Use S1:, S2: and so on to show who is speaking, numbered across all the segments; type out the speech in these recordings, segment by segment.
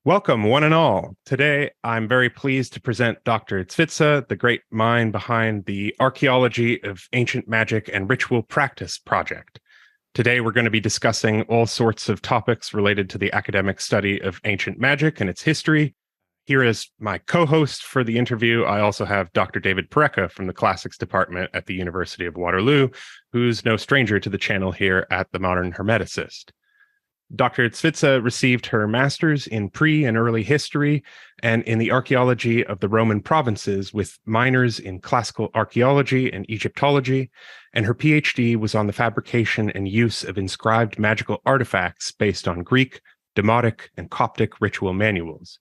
S1: Welcome, one and all. Today, I'm very pleased to present Dr. Dzwiza, the great mind behind the Archaeology of Ancient Magic and Ritual Practice project. Today, we're going to be discussing all sorts of topics related to the academic study of ancient magic and its history. Here is my co-host for the interview. I also have Dr. David Porreca from the Classics Department at the University of Waterloo, who's no stranger to the channel here at The Modern Hermeticist. Dr. Dzwiza received her master's in pre- and early history and in the archaeology of the Roman provinces with minors in classical archaeology and Egyptology, and her PhD was on the fabrication and use of inscribed magical artifacts based on Greek, Demotic, and Coptic ritual manuals.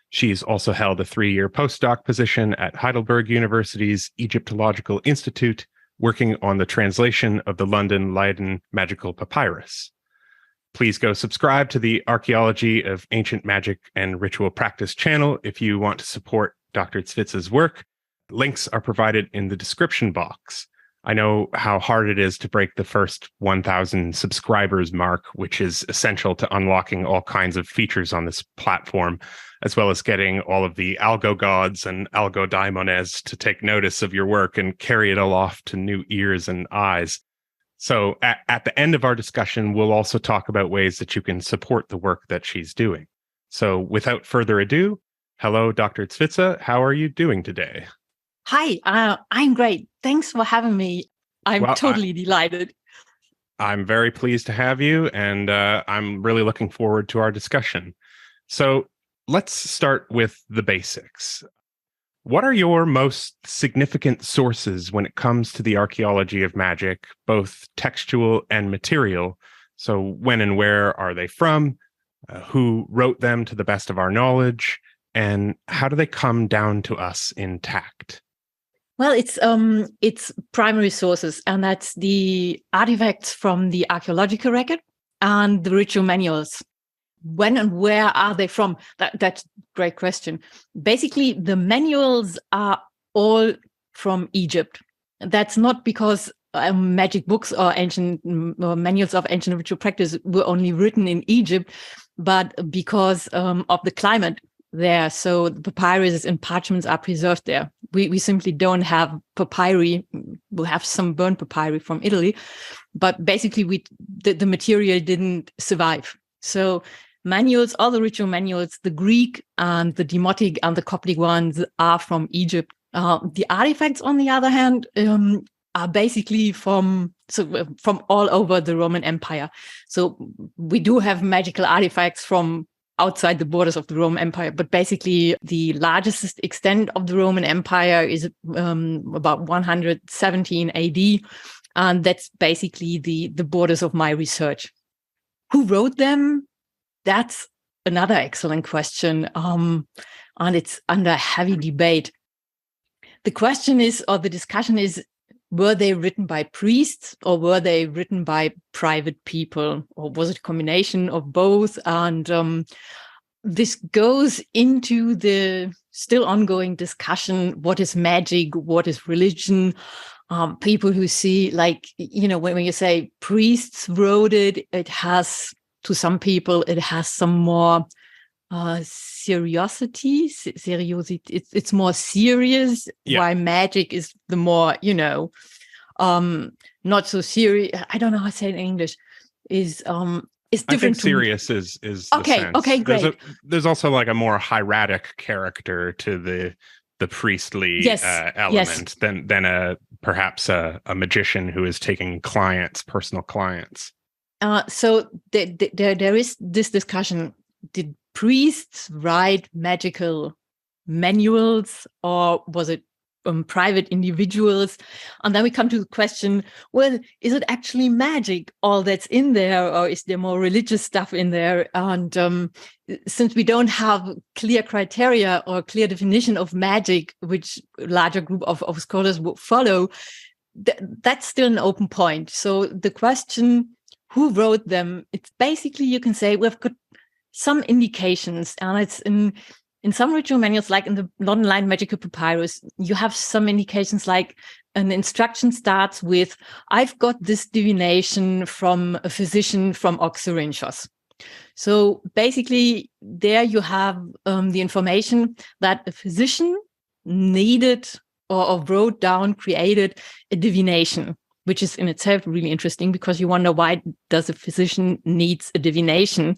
S1: She's also held a 3-year postdoc position at Heidelberg University's Egyptological Institute, working on the translation of the London Leiden Magical Papyrus. Please go subscribe to the Archaeology of Ancient Magic and Ritual Practice channel if you want to support Dr. Dzwiza's work. Links are provided in the description box. I know how hard it is to break the first 1,000 subscribers mark, which is essential to unlocking all kinds of features on this platform, as well as getting all of the algo gods and algo daimones to take notice of your work and carry it aloft to new ears and eyes. So at the end of our discussion, we'll also talk about ways that you can support the work that she's doing. So without further ado, hello, Dr. Dzwiza. How are you doing today?
S2: Hi, I'm great. Thanks for having me. I'm totally delighted.
S1: I'm very pleased to have you, and I'm really looking forward to our discussion. So let's start with the basics. What are your most significant sources when it comes to the archaeology of magic, both textual and material? So when and where are they from? Who wrote them to the best of our knowledge? And how do they come down to us intact?
S2: Well, it's primary sources, and that's the artifacts from the archaeological record and the ritual manuals. When and where are they from? That's a great question. Basically, the manuals are all from Egypt. That's not because magic books or ancient manuals of ancient ritual practice were only written in Egypt, but because of the climate there. So the papyrus and parchments are preserved there. We simply don't have papyri. We have some burnt papyri from Italy, but basically the material didn't survive. So manuals, all the ritual manuals, the Greek and the Demotic and the Coptic ones are from Egypt. The artifacts, on the other hand, are basically from all over the Roman Empire. So we do have magical artifacts from outside the borders of the Roman Empire, but basically the largest extent of the Roman Empire is about 117 AD, and that's basically the borders of my research. Who wrote them? That's another excellent question, and it's under heavy debate. The question is, or the discussion is, were they written by priests or were they written by private people, or was it a combination of both? And this goes into the still ongoing discussion: what is magic? What is religion? People who see, like, when you say priests wrote it, it has, to some people, it has some more seriosity. It's more serious.
S1: Yeah.
S2: Why magic is the more, not so serious. I don't know how to say it in English. Is different.
S1: I think serious is
S2: okay.
S1: The sense.
S2: Okay, great.
S1: There's also like a more hieratic character to the priestly element than perhaps a magician who is taking personal clients.
S2: So there is this discussion: did priests write magical manuals, or was it private individuals? And then we come to the question: well, is it actually magic, all that's in there, or is there more religious stuff in there? And since we don't have clear criteria or clear definition of magic, which a larger group of scholars would follow, that's still an open point. So the question, who wrote them? It's basically, you can say, we've got some indications, and it's in some ritual manuals, like in the London Leiden Magical Papyrus, you have some indications, like an instruction starts with, I've got this divination from a physician from Oxyrhynchos. So basically, there you have the information that a physician needed or wrote down, created a divination, which is in itself really interesting because you wonder, why does a physician needs a divination?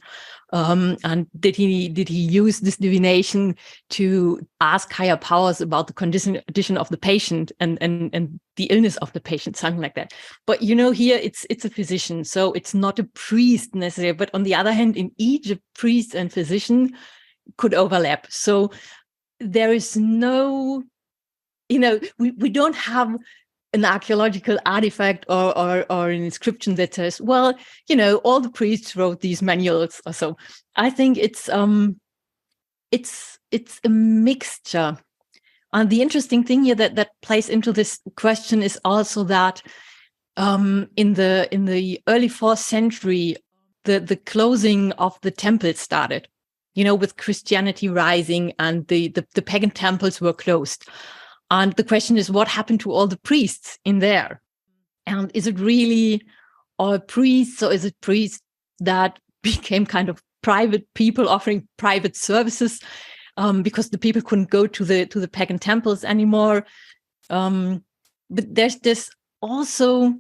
S2: And did he use this divination to ask higher powers about the condition of the patient and the illness of the patient, something like that? But here it's a physician, so it's not a priest necessarily. But on the other hand, in Egypt, priest and physician could overlap. So there is no, we don't have an archaeological artifact or an inscription that says, well, all the priests wrote these manuals or so. I think it's a mixture. And the interesting thing here that plays into this question is also that in the early 4th century, the closing of the temple started, with Christianity rising, and the pagan temples were closed. And the question is, what happened to all the priests in there? And is it really all priests, or is it priests that became kind of private people offering private services because the people couldn't go to the pagan temples anymore? But there's this also.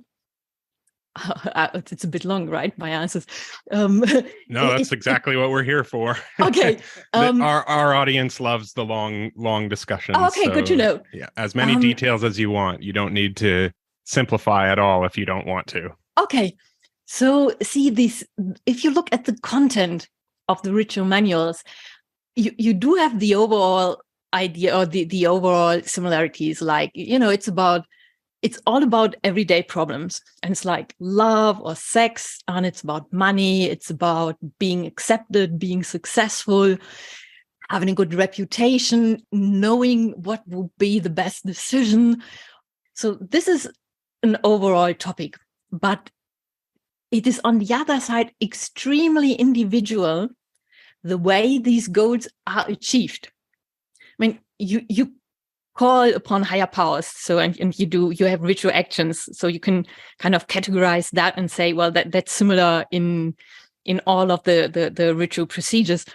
S2: It's a bit long, right? My answers.
S1: No, that's exactly what we're here for.
S2: Okay.
S1: Our audience loves the long discussions.
S2: Okay, good to know.
S1: Yeah, as many details as you want. You don't need to simplify at all if you don't want to.
S2: Okay. So see this, if you look at the content of the ritual manuals, you do have the overall idea or the overall similarities. Like, it's all about everyday problems. And it's like love or sex, and it's about money. It's about being accepted, being successful, having a good reputation, knowing what will be the best decision. So this is an overall topic, but it is on the other side extremely individual, the way these goals are achieved. I mean, you call upon higher powers. So, and you have ritual actions. So you can kind of categorize that and say, well, that's similar in all of the ritual procedures.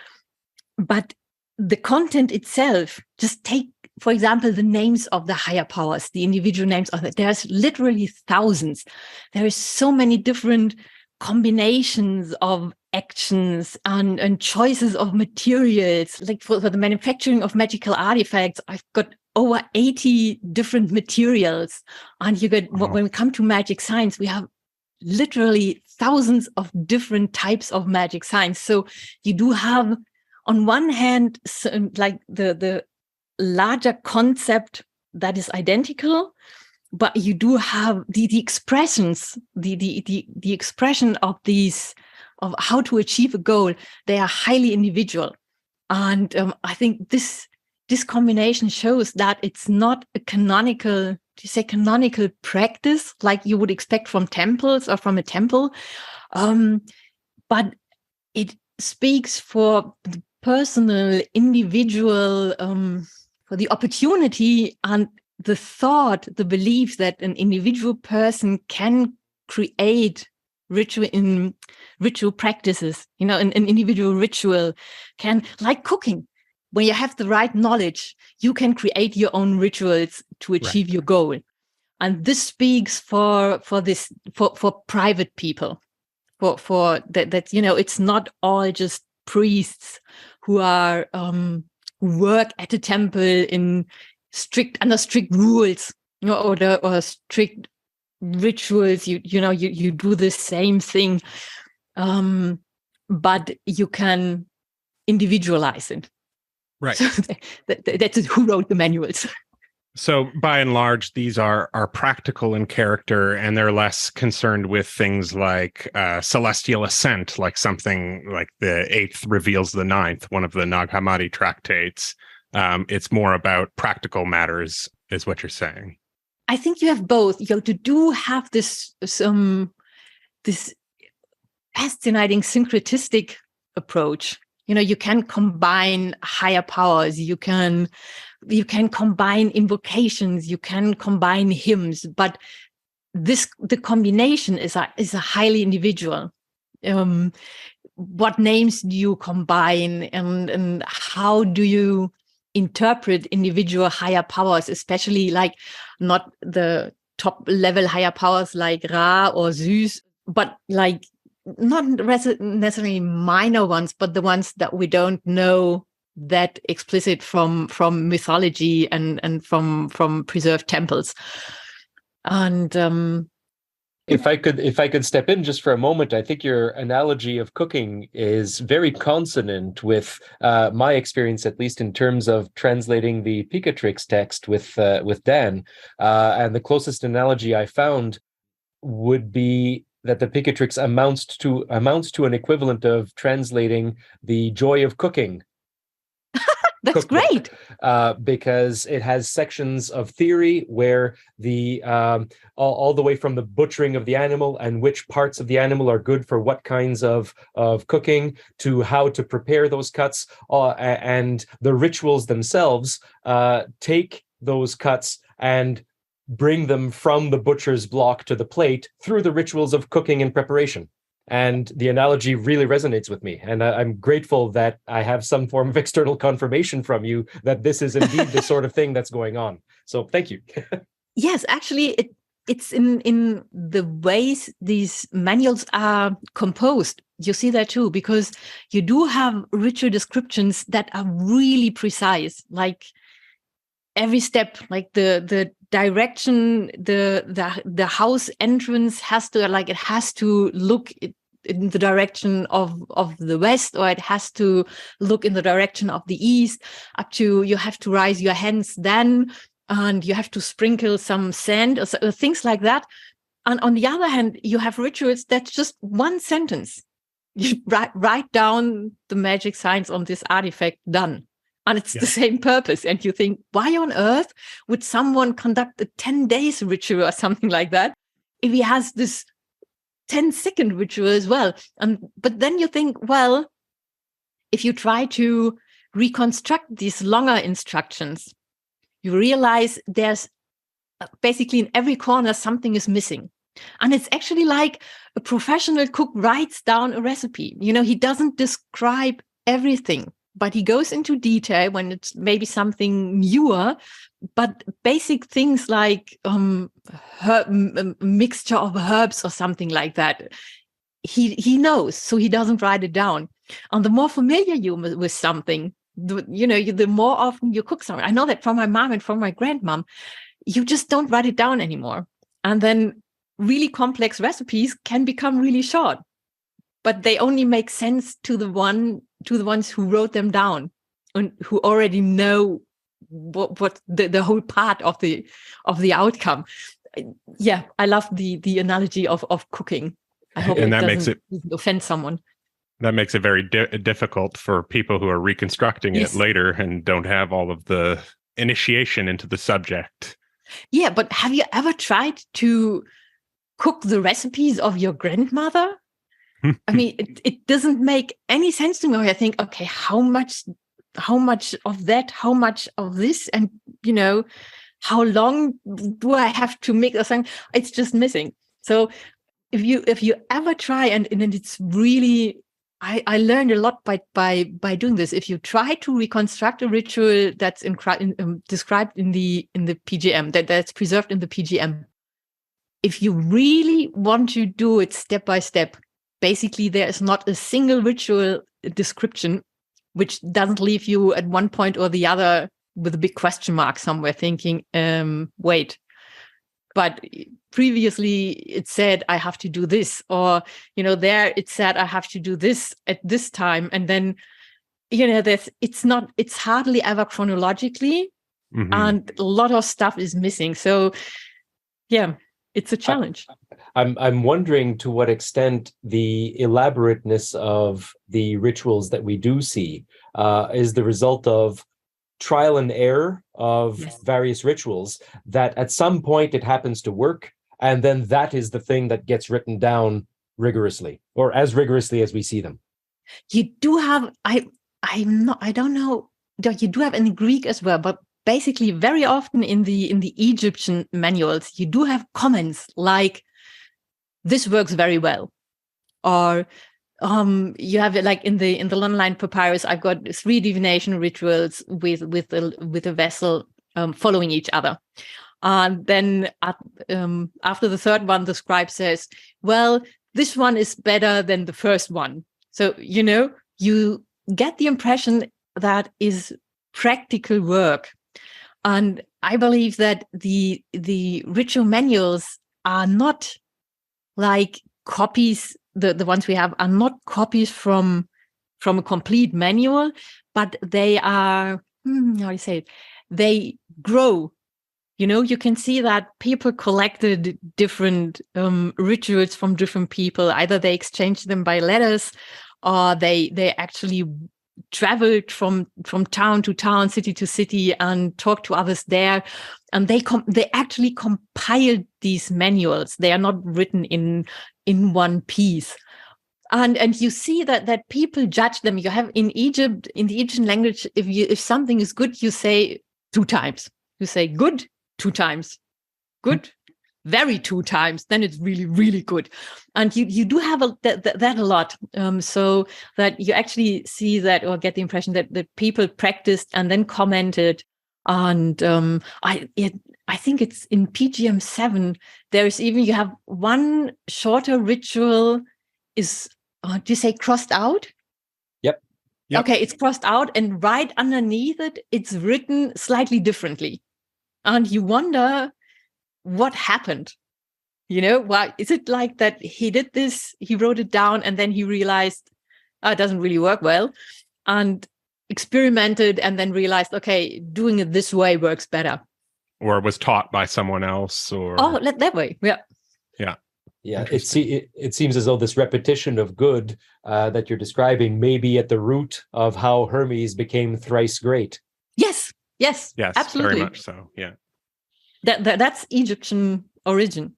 S2: But the content itself, just take, for example, the names of the higher powers, the individual names of it. There's literally thousands. There is so many different combinations of actions and choices of materials. Like for the manufacturing of magical artifacts, I've got over 80 different materials. And you get, when we come to magic science, we have literally thousands of different types of magic science. So you do have, on one hand, like the larger concept that is identical, but you do have the expressions, the expression of these, of how to achieve a goal. They are highly individual. And I think this combination shows that it's not a canonical practice like you would expect from temples or from a temple, but it speaks for the personal, individual, for the opportunity and the thought, the belief that an individual person can create ritual practices, an individual ritual can, like cooking. When you have the right knowledge, you can create your own rituals to achieve your goal. And this speaks for private people, for that, it's not all just priests who are, who work at a temple under strict rules, or strict rituals. You do the same thing, but you can individualize it.
S1: Right.
S2: So that's who wrote the manuals.
S1: So by and large, these are practical in character, and they're less concerned with things like celestial ascent, like something like the 8th reveals the 9th, one of the Nag Hammadi tractates. It's more about practical matters, is what you're saying.
S2: I think you have both. You do have this fascinating syncretistic approach. You can combine higher powers. You can combine invocations. You can combine hymns. But the combination is a highly individual. what names do you combine, and how do you interpret individual higher powers, especially like not the top level higher powers like Ra or Zeus, but like not necessarily minor ones, but the ones that we don't know that explicit from mythology and from preserved temples. And
S3: if I could step in just for a moment, I think your analogy of cooking is very consonant with my experience, at least in terms of translating the Picatrix text with Dan. And the closest analogy I found would be that the Picatrix amounts to an equivalent of translating the Joy of Cooking.
S2: That's
S3: cookbook,
S2: great.
S3: because it has sections of theory where the all the way from the butchering of the animal and which parts of the animal are good for what kinds of cooking, to how to prepare those cuts, and the rituals themselves take those cuts and bring them from the butcher's block to the plate through the rituals of cooking and preparation. And the analogy really resonates with me. And I'm grateful that I have some form of external confirmation from you that this is indeed the sort of thing that's going on. So thank you.
S2: Yes, actually, it's in the ways these manuals are composed. You see that too, because you do have ritual descriptions that are really precise, like every step, like the direction, the house entrance has to look in the direction of the west, or it has to look in the direction of the east, up to you have to raise your hands then, and you have to sprinkle some sand or things like that. And on the other hand, you have rituals that's just one sentence. You write down the magic signs on this artifact, done. And it's the same purpose. And you think, why on earth would someone conduct a 10 days ritual or something like that if he has this 10-second ritual as well? But then you think, well, if you try to reconstruct these longer instructions, you realize there's basically in every corner something is missing. And it's actually like a professional cook writes down a recipe. He doesn't describe everything, but he goes into detail when it's maybe something newer. But basic things like mixture of herbs or something like that, he knows, so he doesn't write it down. And the more familiar you with something, the more often you cook something. I know that from my mom and from my grandmom, you just don't write it down anymore. And then really complex recipes can become really short, but they only make sense to the ones who wrote them down and who already know what the whole part of the outcome. Yeah, I love the analogy of cooking. I hope it doesn't offend someone.
S1: That makes it very difficult for people who are reconstructing it later and don't have all of the initiation into the subject.
S2: Yeah, but have you ever tried to cook the recipes of your grandmother? I mean, it doesn't make any sense to me. I think, okay, how much of that, how much of this, and how long do I have to make a thing? It's just missing. So if you ever try, and it's really, I learned a lot by doing this. If you try to reconstruct a ritual that's described in the PGM, that's preserved in the PGM, if you really want to do it step by step, basically there is not a single ritual description which doesn't leave you at one point or the other with a big question mark somewhere, thinking, wait, but previously it said I have to do this, or there it said I have to do this at this time, and then it's hardly ever chronologically, and a lot of stuff is missing. So yeah, it's a challenge.
S3: I'm wondering to what extent the elaborateness of the rituals that we do see is the result of trial and error of various rituals, that at some point it happens to work, and then that is the thing that gets written down rigorously, or as rigorously as we see them.
S2: You do have, I don't know, you do have in Greek as well, but basically very often in the Egyptian manuals, you do have comments like, this works very well, or you have like in the London Line Papyrus, I've got 3 divination rituals with a vessel following each other. And then after the 3rd one, the scribe says, well, this one is better than the first one. So, you get the impression that is practical work. And I believe that the ritual manuals are not like copies. The ones we have are not copies from a complete manual, but they are, how do you say it? They grow. You can see that people collected different rituals from different people. Either they exchanged them by letters, or they actually traveled from town to town, city to city, and talked to others there. And they actually compiled these manuals. They are not written in one piece. And you see that people judge them. You have in Egypt, in the Egyptian language, if something is good, you say 2 times. You say good 2 times, good, very 2 times, then it's really, really good. And you do have that a lot. So that you actually see that, or get the impression that people practiced and then commented. And I think it's in PGM 7, there's even, you have one shorter ritual is, do you say crossed out?
S3: Yep.
S2: Okay, it's crossed out, and right underneath it, it's written slightly differently. And you wonder what happened. Why is it like that? He did this, he wrote it down, and then he realized it doesn't really work well, and experimented, and then realized, okay, doing it this way works better.
S1: Or was taught by someone else, or
S2: that way.
S3: Yeah, it seems as though this repetition of good that you're describing may be at the root of how Hermes became thrice great.
S2: Yes, absolutely.
S1: Very much so. Yeah.
S2: That's Egyptian origin.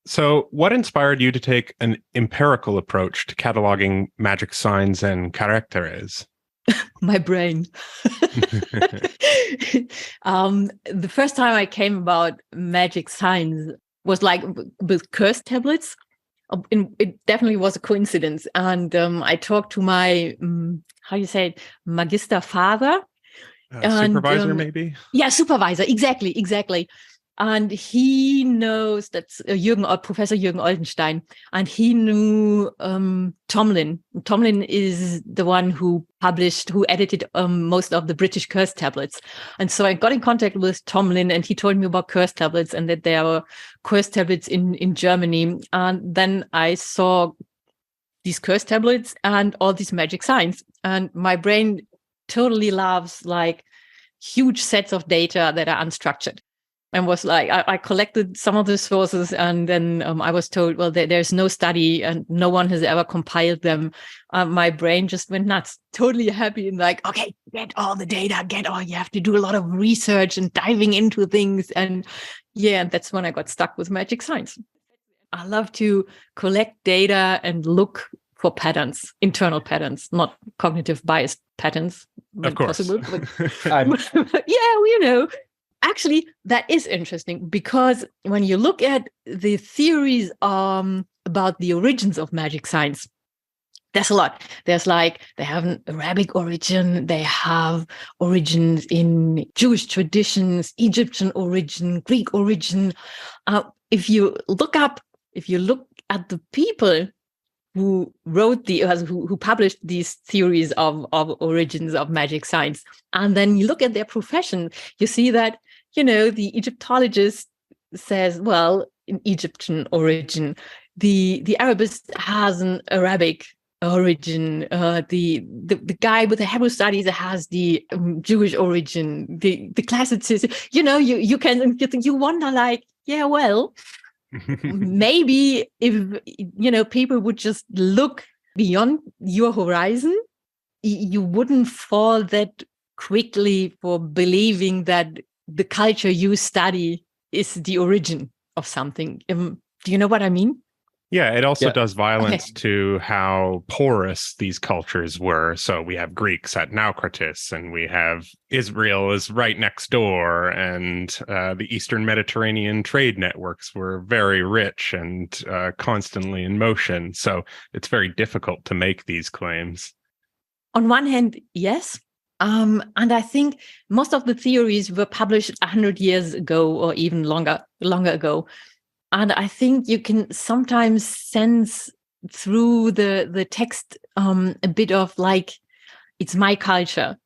S1: So what inspired you to take an empirical approach to cataloging magic signs and characters?
S2: My brain. The first time I came about magic signs was like with curse tablets. It definitely was a coincidence. And I talked to my, how you say it, magister father.
S1: Supervisor, maybe?
S2: Yeah, supervisor. Exactly. And he knows that's Professor Jürgen Oldenstein. And he knew Tomlin. Tomlin is the one who edited most of the British curse tablets. And so I got in contact with Tomlin, and he told me about curse tablets and that there were curse tablets in Germany. And then I saw these curse tablets and all these magic signs. And my brain totally loves like huge sets of data that are unstructured, and was like, I collected some of the sources, and then I was told, well, there's no study and no one has ever compiled them. My brain just went nuts, totally happy, and like, okay, get all the data, you have to do a lot of research and diving into things. And that's when I got stuck with magic signs. I love to collect data and look for patterns, internal patterns, not cognitive biased patterns.
S1: Of course.
S2: Possible, but actually, that is interesting, because when you look at the theories about the origins of magic signs, there's a lot. There's like, they have an Arabic origin, they have origins in Jewish traditions, Egyptian origin, Greek origin. If you look at the people who wrote who published these theories of origins of magic signs, and then you look at their profession, you see that, the Egyptologist says, well, in Egyptian origin, the Arabist has an Arabic origin, the guy with the Hebrew studies has the Jewish origin, the classicist, you wonder like, well, maybe if people would just look beyond your horizon, you wouldn't fall that quickly for believing that the culture you study is the origin of something. Do you know what I mean?
S1: Yeah, it also
S3: Yeah.
S1: does violence to how porous these cultures were. So we have Greeks at Naucratis, and we have Israel is right next door, and the Eastern Mediterranean trade networks were very rich and constantly in motion. So it's very difficult to make these claims.
S2: On one hand, yes. And I think most of the theories were published 100 years ago or even longer ago. And I think you can sometimes sense through the text a bit of like, it's my culture,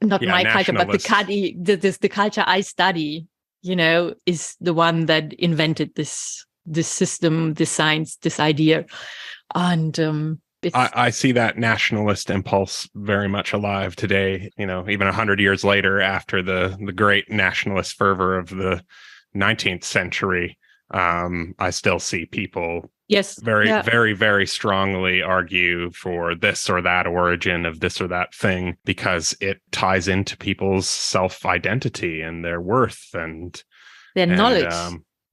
S2: not my culture, but the culture I study, is the one that invented this system, this science, this idea. And
S1: I see that nationalist impulse very much alive today, even 100 years later after the great nationalist fervor of the 19th century. I still see people very, very strongly argue for this or that origin of this or that thing because it ties into people's self-identity and their worth and
S2: their knowledge.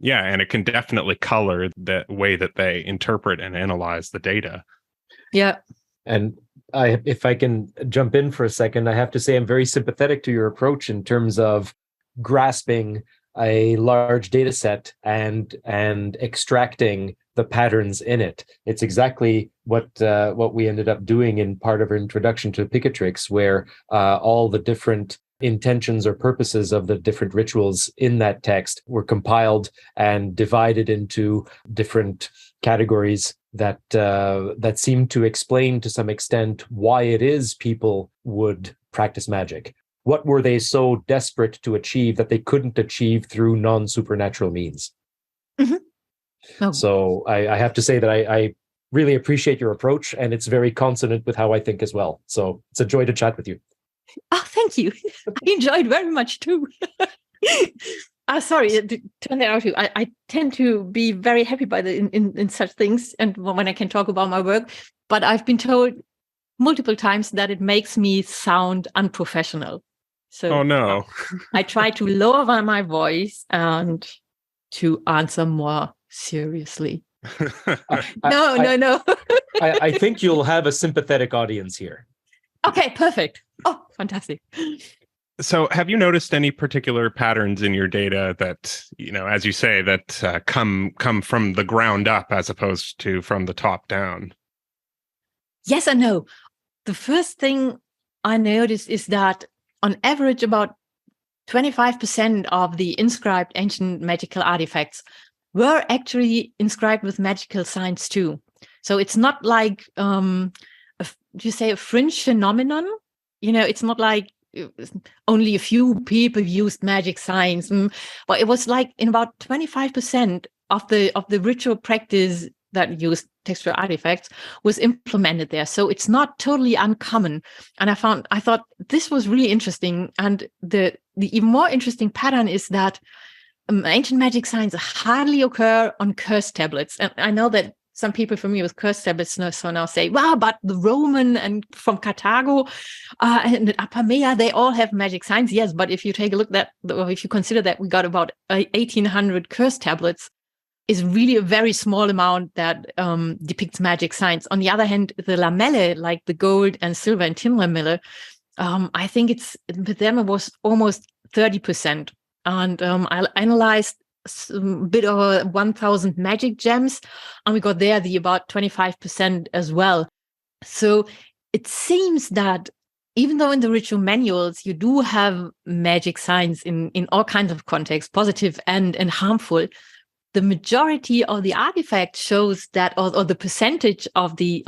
S1: And it can definitely color the way that they interpret and analyze the data.
S2: Yeah.
S3: And if I can jump in for a second, I have to say I'm very sympathetic to your approach in terms of grasping a large data set and extracting the patterns in it. It's exactly what we ended up doing in part of our introduction to Picatrix, where all the different intentions or purposes of the different rituals in that text were compiled and divided into different categories that seem to explain to some extent why it is people would practice magic. What were they so desperate to achieve that they couldn't achieve through non-supernatural means?
S2: Mm-hmm. Oh.
S3: So I have to say that I really appreciate your approach, and it's very consonant with how I think as well. So it's a joy to chat with you.
S2: Oh, thank you. I enjoyed very much too. Sorry, to turn that out. I tend to be very happy by in such things, and when I can talk about my work. But I've been told multiple times that it makes me sound unprofessional. So
S1: oh no,
S2: I try to lower my voice and to answer more seriously. No.
S3: I think you'll have a sympathetic audience here.
S2: Okay, perfect. Oh, fantastic.
S1: So have you noticed any particular patterns in your data that, as you say, that come from the ground up as opposed to from the top down?
S2: Yes and no. The first thing I noticed is that on average, about 25% of the inscribed ancient magical artifacts were actually inscribed with magical signs too. So it's not like, a fringe phenomenon. It's not like only a few people used magic signs. But it was like in about 25% of the ritual practice that used textual artifacts was implemented there. So it's not totally uncommon. And I thought this was really interesting. And the even more interesting pattern is that ancient magic signs hardly occur on curse tablets. And I know that some people familiar with curse tablets so now say, wow, but the Roman and from Carthago and Apamea, they all have magic signs. Yes, but if you take a look at that, or if you consider that we got about 1,800 curse tablets, is really a very small amount that depicts magic signs. On the other hand, the lamellae, like the gold and silver and tin lamellae, I think with them it was almost 30%. And I analyzed a bit over 1,000 magic gems, and we got there the about 25% as well. So it seems that even though in the ritual manuals you do have magic signs in all kinds of contexts, positive and harmful, the majority of the artifacts shows that, or the percentage of the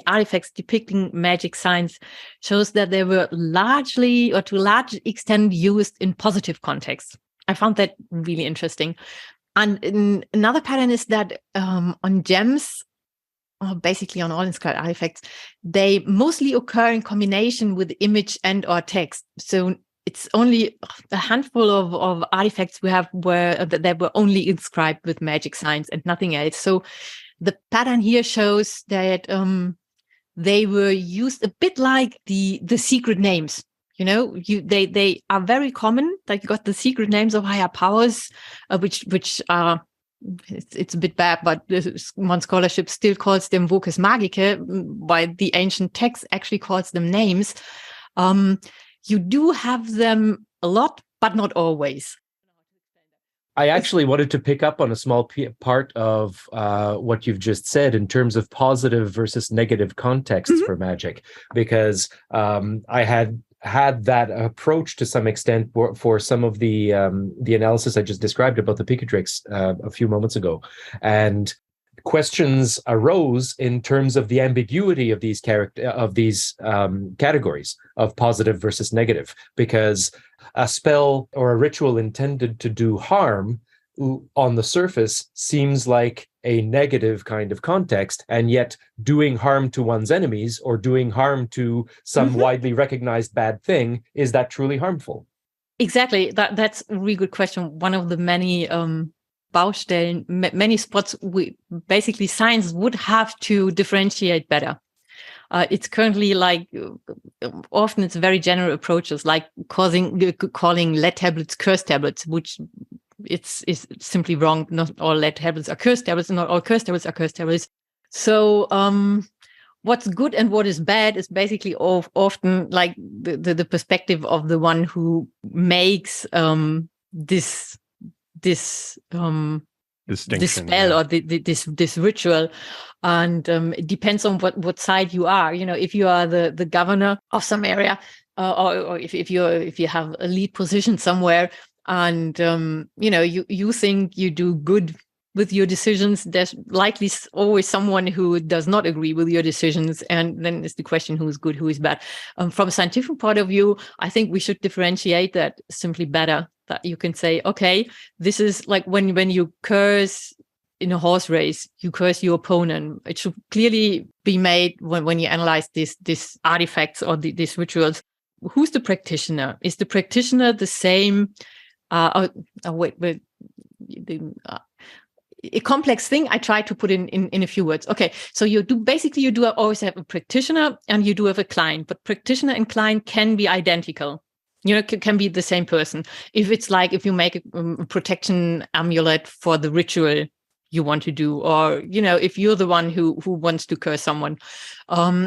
S2: artifacts depicting magic signs shows that they were largely or to a large extent used in positive contexts. I found that really interesting. And another pattern is that on gems, or basically on all inscribed artifacts, they mostly occur in combination with image and or text. So it's only a handful of artifacts we have that were only inscribed with magic signs and nothing else. So the pattern here shows that they were used a bit like the secret names. They are very common. Like you got the secret names of higher powers, which are it's a bit bad, but one scholarship still calls them voces magicae, while the ancient text actually calls them names. You do have them a lot, but not always.
S3: I actually wanted to pick up on a small part of what you've just said in terms of positive versus negative contexts for magic, because I had that approach to some extent for some of the analysis I just described about the Picatrix a few moments ago, and questions arose in terms of the ambiguity of these categories of positive versus negative, because a spell or a ritual intended to do harm on the surface seems like a negative kind of context, and yet doing harm to one's enemies or doing harm to some widely recognized bad thing, is that truly harmful?
S2: Exactly. That's a really good question. One of the many Baustellen, many spots basically science would have to differentiate better. It's currently like often it's very general approaches, like calling lead tablets curse tablets, which is simply wrong. Not all lead tablets are curse tablets, and not all curse tablets are curse tablets. So what's good and what is bad is basically often like the perspective of the one who makes this spell or this ritual, and it depends on what side you are. If you are the governor of some area, or if you have a lead position somewhere, and you think you do good with your decisions, there's likely always someone who does not agree with your decisions, and then it's the question who is good, who is bad. From a scientific point of view, I think we should differentiate that simply better. That you can say, okay, this is like when you curse in a horse race, you curse your opponent. It should clearly be made when you analyze these artifacts or these rituals. Who's the practitioner? Is the practitioner the same? A complex thing I try to put in a few words. Okay, so you do always have a practitioner and you do have a client, but practitioner and client can be identical. Can be the same person. If it's like if you make a protection amulet for the ritual you want to do, or if you're the one who wants to curse someone.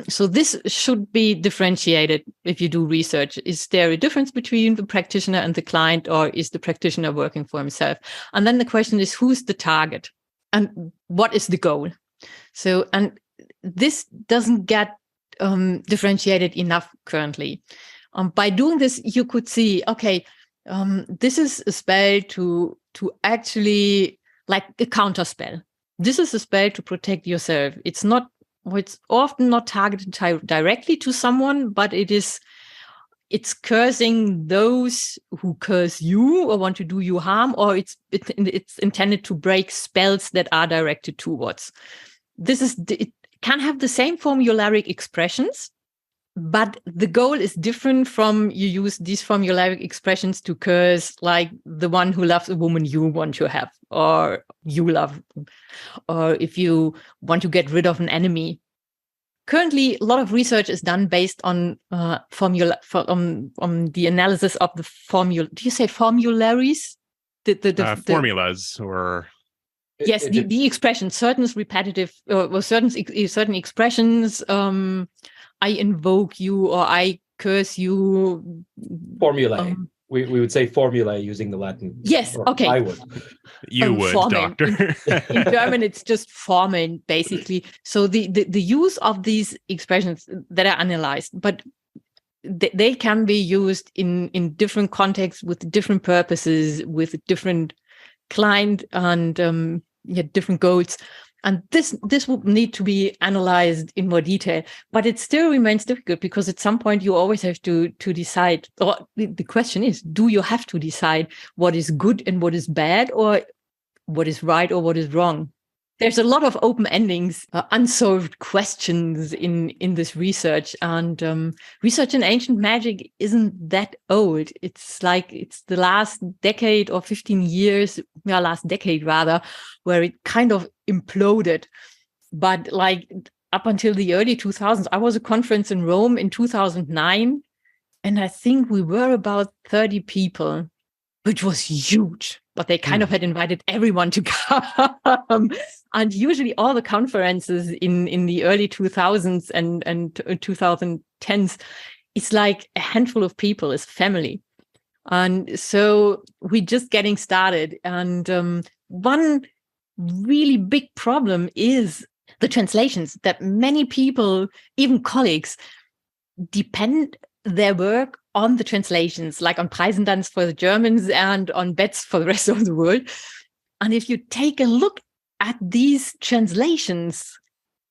S2: So this should be differentiated if you do research. Is there a difference between the practitioner and the client, or is the practitioner working for himself? And then the question is, who's the target and what is the goal? So, and this doesn't get differentiated enough currently. By doing this, you could see, okay, this is a spell to actually, like a counter spell. This is a spell to protect yourself. It's often not targeted directly to someone, but it's cursing those who curse you or want to do you harm, or it's intended to break spells that are directed towards. It can have the same formulaic expressions, but the goal is different from you use these formulaic expressions to curse like the one who loves a woman you want to have, or you love, or if you want to get rid of an enemy. Currently, a lot of research is done based on formula on the analysis of the formula. Do you say formularies?
S1: Formulas or.
S2: Yes, the expressions, certain repetitive or certain expressions. I invoke you or I curse you.
S3: Formulae. We would say formulae using the Latin.
S2: Yes, okay.
S3: I would.
S1: You would,
S2: Formen.
S1: doctor.
S2: In German, it's just Formen, basically. So the use of these expressions that are analyzed, but they can be used in different contexts with different purposes, with different client and different goals. And this would need to be analyzed in more detail, but it still remains difficult because at some point you always have to decide, or the question is, do you have to decide what is good and what is bad, or what is right or what is wrong? There's a lot of open endings, unsolved questions in this research, and research in ancient magic isn't that old. It's the last decade or 15 years, last decade rather, where it kind of imploded. But like up until the early 2000s, I was at a conference in Rome in 2009, and I think we were about 30 people. which was huge. But they kind of had invited everyone to come. And usually all the conferences in the early 2000s and 2010s, it's like a handful of people, it's family. And so we're just getting started. And one really big problem is the translations, that many people, even colleagues, depend their work on the translations, like on Preisendanz for the Germans and on Betz for the rest of the world. And if you take a look at these translations,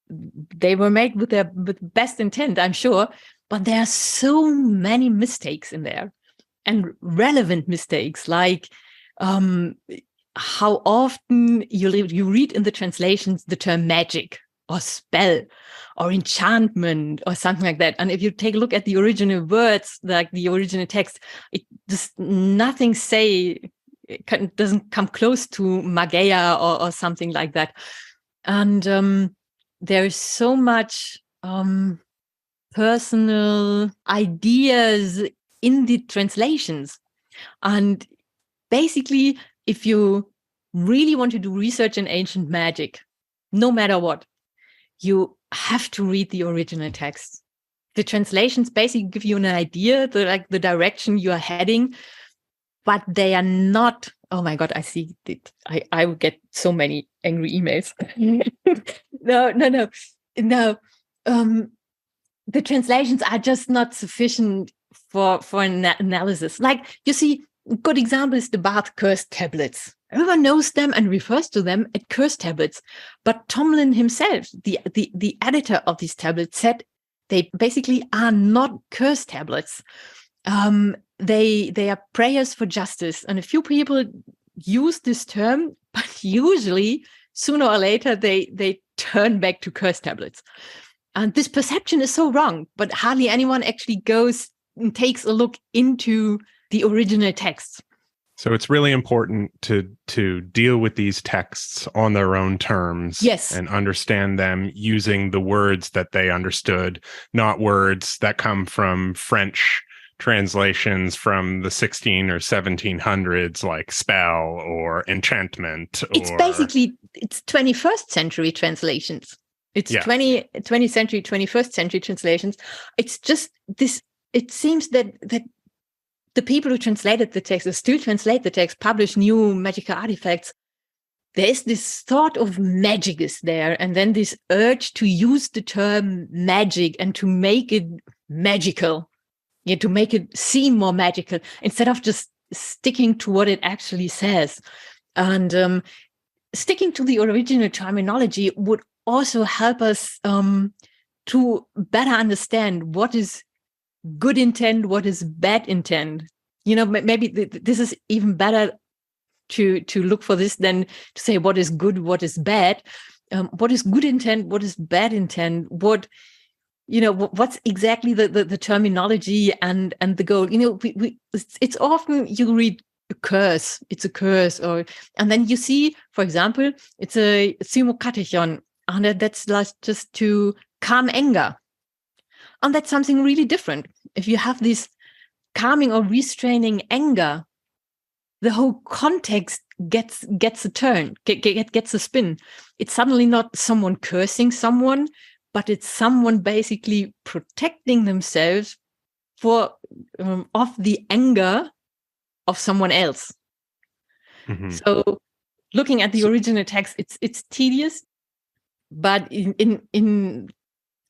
S2: they were made with best intent, I'm sure, but there are so many mistakes in there, and relevant mistakes, like how often you read in the translations the term magic or spell or enchantment or something like that. And if you take a look at the original words, like the original text, it just nothing doesn't come close to magia or something like that. And there is so much personal ideas in the translations. And basically, if you really want to do research in ancient magic, no matter what, you have to read the original text. The translations basically give you an idea, the direction you are heading, but they are not. Oh my God, I see it. I will get so many angry emails. No. The translations are just not sufficient for an analysis. Like, you see, a good example is the Barth curse tablets. Everyone knows them and refers to them as curse tablets. But Tomlin himself, the editor of these tablets, said they basically are not curse tablets. They are prayers for justice. And a few people use this term, but usually sooner or later they turn back to curse tablets. And this perception is so wrong, but hardly anyone actually goes and takes a look into the original texts.
S1: So it's really important to deal with these texts on their own terms,
S2: yes,
S1: and understand them using the words that they understood, not words that come from French translations from the 16 or 1700s, like spell or enchantment.
S2: It's 21st century translations. It's 20th century, 21st century translations. It's just this. It seems that the people who translated the text, or still translate the text, publish new magical artifacts. There is this thought of magic is there, and then this urge to use the term magic and to make it magical, to make it seem more magical, instead of just sticking to what it actually says. And sticking to the original terminology would also help us to better understand what is good intent, what is bad intent. Maybe this is even better to look for this than to say what is good, what is bad. What is good intent, what is bad intent, what's exactly the terminology and the goal. It's often you read a curse, it's a curse, and then you see, for example, it's a simokatechon, and that's like just to calm anger. And that's something really different. If you have this calming or restraining anger, the whole context gets a turn, gets a spin. It's suddenly not someone cursing someone, but it's someone basically protecting themselves of the anger of someone else.
S1: Mm-hmm.
S2: So looking at the original text, it's tedious, but in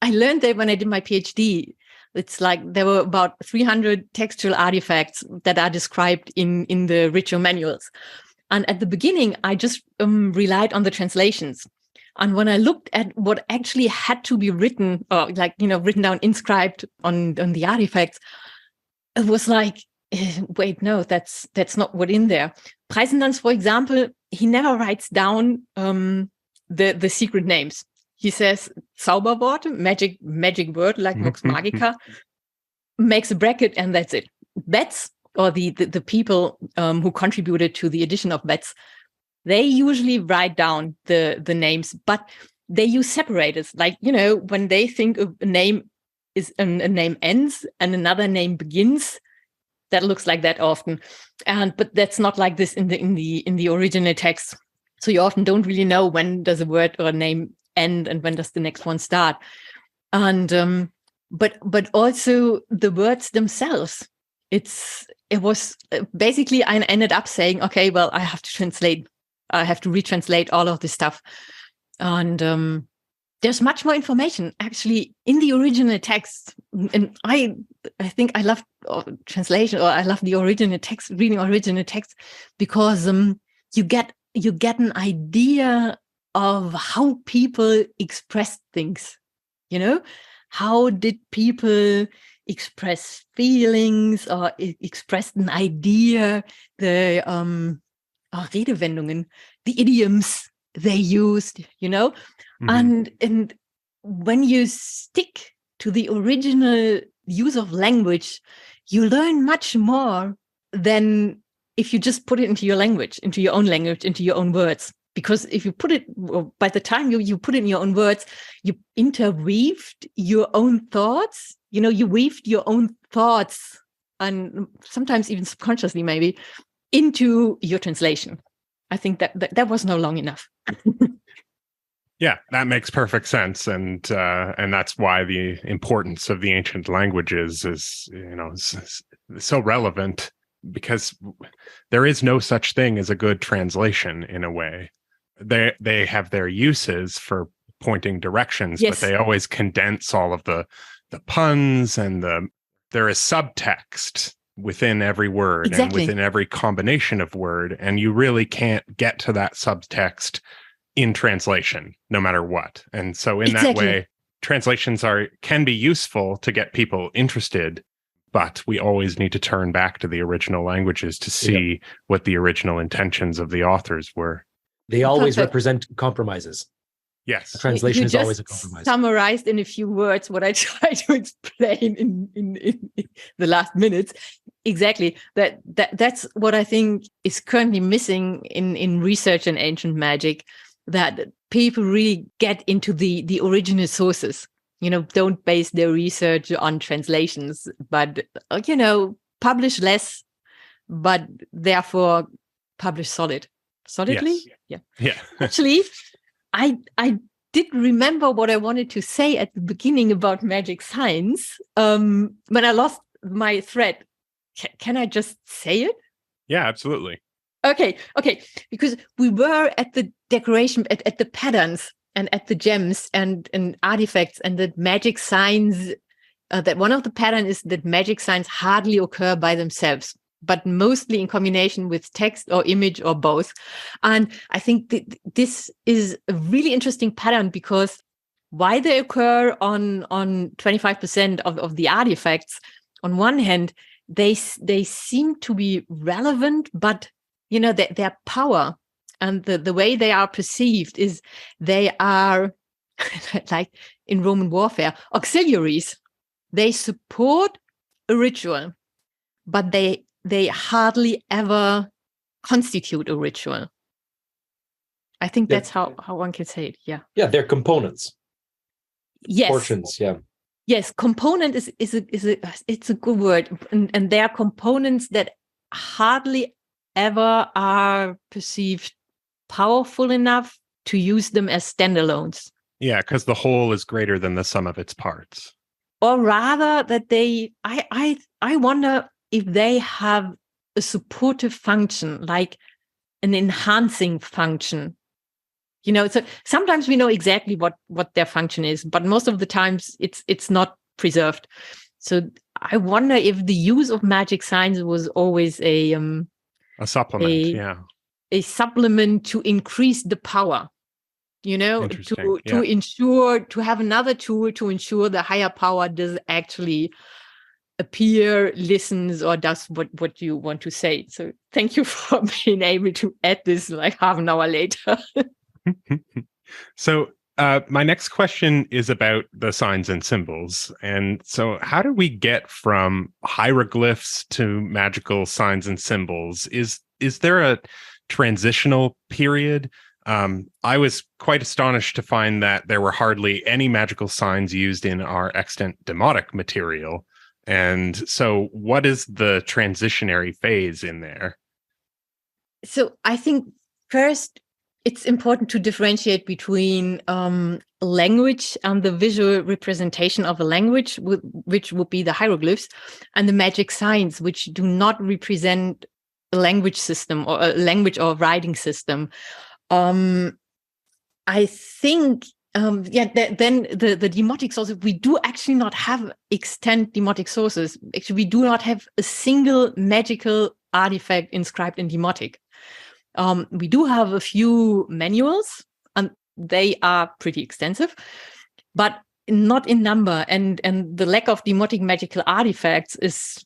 S2: I learned that when I did my PhD. It's like there were about 300 textual artifacts that are described in the ritual manuals. And at the beginning, I just relied on the translations. And when I looked at what actually had to be written, or written down, inscribed on the artifacts, it was like, wait, no, that's not what in there. Preisendanz, for example, he never writes down the secret names. He says Zauberwort, magic word like Vox Magica, makes a bracket, and that's it. Betz, or the people who contributed to the edition of Betz, they usually write down the names, but they use separators. Like, when they think of a name a name ends and another name begins, that looks like that often. But that's not like this in the original text. So you often don't really know when does a word or a name end and when does the next one start. And but also the words themselves. It was basically, I ended up saying, okay, well, I have to retranslate all of this stuff. And there's much more information actually in the original text. And I think I love translation, or I love the original text, reading original text, because you get an idea of how people express things. How did people express feelings or express an idea? The Redewendungen, the idioms they used, And when you stick to the original use of language, you learn much more than if you just put it into your language, into your own language, into your own words. Because if you put it, by the time you put it in your own words, you interweaved your own thoughts. You weaved your own thoughts, and sometimes even subconsciously, maybe, into your translation. I think that was not long enough.
S1: Yeah, that makes perfect sense, and that's why the importance of the ancient languages is so relevant, because there is no such thing as a good translation in a way. They have their uses for pointing directions,
S2: yes.
S1: But they always condense all of the puns, and there is subtext within every word.
S2: Exactly.
S1: And within every combination of word, and you really can't get to that subtext in translation, no matter what. And so in that way, translations can be useful to get people interested, but we always need to turn back to the original languages to see what the original intentions of the authors were.
S3: They always represent compromises.
S1: Yes.
S3: A translation is always a compromise.
S2: Summarized in a few words what I try to explain in the last minutes. Exactly. That's what I think is currently missing in research in ancient magic, that people really get into the original sources, don't base their research on translations, but, publish less, but therefore publish solidly.
S1: Yes. Yeah.
S2: Actually, I did remember what I wanted to say at the beginning about magic science. When I lost my thread, can I just say it?
S1: Yeah, absolutely.
S2: Okay. Because we were at the decoration, at the patterns and at the gems and artifacts, and that magic signs, that one of the pattern is that magic signs hardly occur by themselves, but mostly in combination with text or image or both. And I think this is a really interesting pattern, because why they occur on 25% of the artifacts, on one hand, they seem to be relevant, but their power and the way they are perceived is they are like in Roman warfare, auxiliaries. They support a ritual, but they hardly ever constitute a ritual. I think that's how one can say it. Yeah.
S3: Yeah, they're components.
S2: Yes.
S3: Portions. Yeah.
S2: Yes, component is a good word, and they are components that hardly ever are perceived powerful enough to use them as standalones.
S1: Yeah, because the whole is greater than the sum of its parts.
S2: Or rather that I wonder if they have a supportive function, like an enhancing function. So sometimes we know exactly what their function is, but most of the times it's not preserved. So I wonder if the use of magic signs was always a
S1: supplement,
S2: a supplement to increase the power, to ensure, to have another tool to ensure the higher power does actually appear, listens, or does what you want to say. So thank you for being able to add this like half an hour later.
S1: So my next question is about the signs and symbols. And so how do we get from hieroglyphs to magical signs and symbols? Is there a transitional period? I was quite astonished to find that there were hardly any magical signs used in our extant demotic material. And so what is the transitionary phase in there?
S2: So I think first it's important to differentiate between language and the visual representation of a language, which would be the hieroglyphs, and the magic signs, which do not represent a language system or a language or writing system. I think, then the demotic sources, we do actually not have extant demotic sources. Actually, we do not have a single magical artifact inscribed in demotic. We do have a few manuals, and they are pretty extensive, but not in number. And the lack of demotic magical artifacts is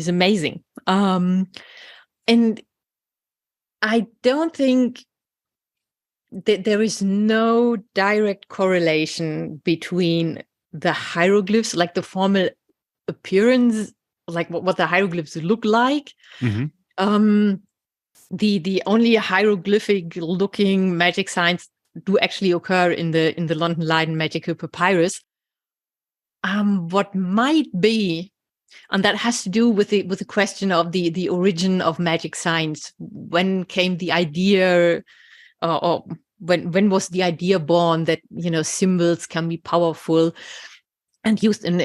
S2: amazing. And I don't think that there is no direct correlation between the hieroglyphs, like the formal appearance, like what the hieroglyphs look like.
S1: Mm-hmm.
S2: The only hieroglyphic looking magic signs do actually occur in the London Leiden magical papyrus. What might be, and that has to do with the question of the origin of magic signs. When came the idea, or when was the idea born that symbols can be powerful and used and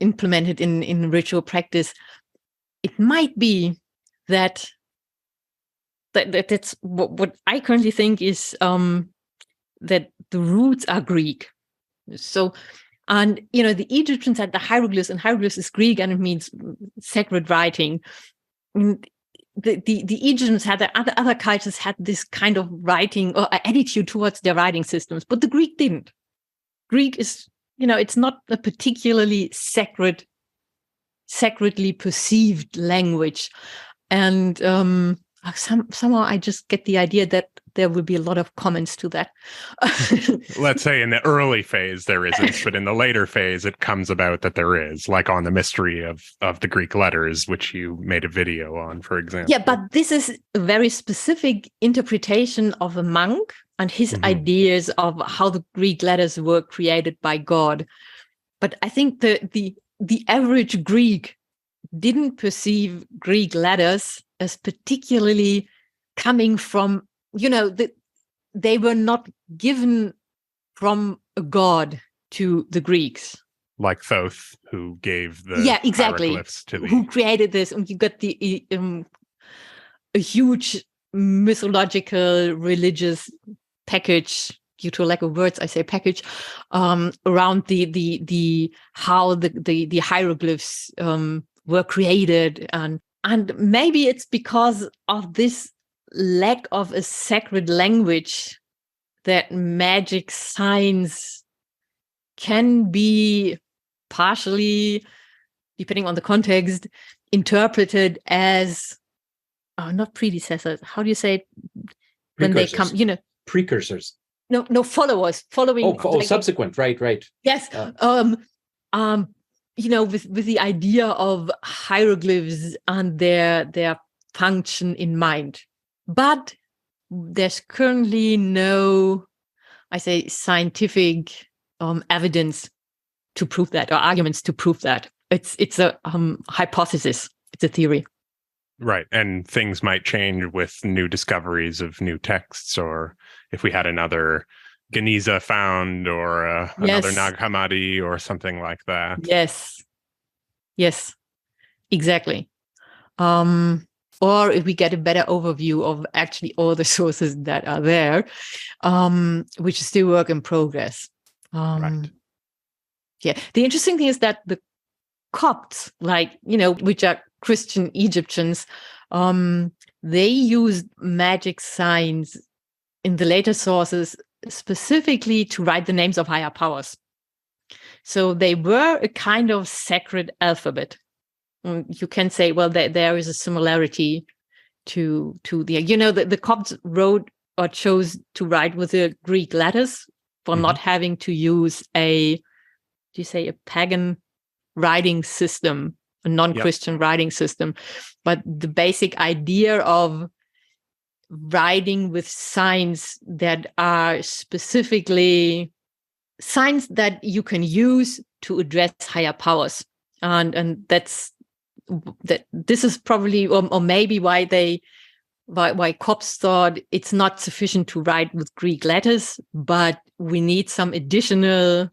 S2: implemented in ritual practice? It might be that's what I currently think is that the roots are Greek. So, and the Egyptians had the hieroglyphs, and hieroglyphs is Greek, and it means sacred writing. And the Egyptians had other cultures had this kind of writing or attitude towards their writing systems, but the Greek didn't. Greek is, it's not a particularly sacredly perceived language, and somehow I just get the idea that there will be a lot of comments to that.
S1: Let's say in the early phase there isn't, but in the later phase it comes about that there is, like on the mystery of the Greek letters, which you made a video on, for example.
S2: Yeah, but this is a very specific interpretation of a monk and his ideas of how the Greek letters were created by God. But I think the average Greek didn't perceive Greek letters as particularly coming from, they were not given from a god to the Greeks.
S1: Like Thoth, who gave the hieroglyphs to
S2: who created this, and you got a huge mythological religious package. Due to a lack of words, I say package around the how the hieroglyphs were created, and maybe it's because of this lack of a sacred language that magic signs can be partially, depending on the context, interpreted as not predecessors. How do you say it? When they come,
S3: precursors.
S2: No, followers, following.
S3: Subsequent, right.
S2: Yes. With the idea of hieroglyphs and their function in mind. But there's currently no, I say, scientific evidence to prove that, or arguments to prove that. It's a hypothesis. It's a theory.
S1: Right. And things might change with new discoveries of new texts, or if we had another Geniza found, or another Nag Hammadi or something like that. Yes, exactly.
S2: Or if we get a better overview of actually all the sources that are there, which is still work in progress.
S1: Right.
S2: Yeah. The interesting thing is that the Copts, which are Christian Egyptians, they used magic signs in the later sources specifically to write the names of higher powers. So they were a kind of sacred alphabet. You can say, well, there is a similarity to the Copts wrote or chose to write with the Greek letters for not having to use a pagan writing system, a non-Christian writing system. But the basic idea of writing with signs that are specifically signs that you can use to address higher powers. And this is probably or maybe why Copts thought it's not sufficient to write with Greek letters, but we need some additional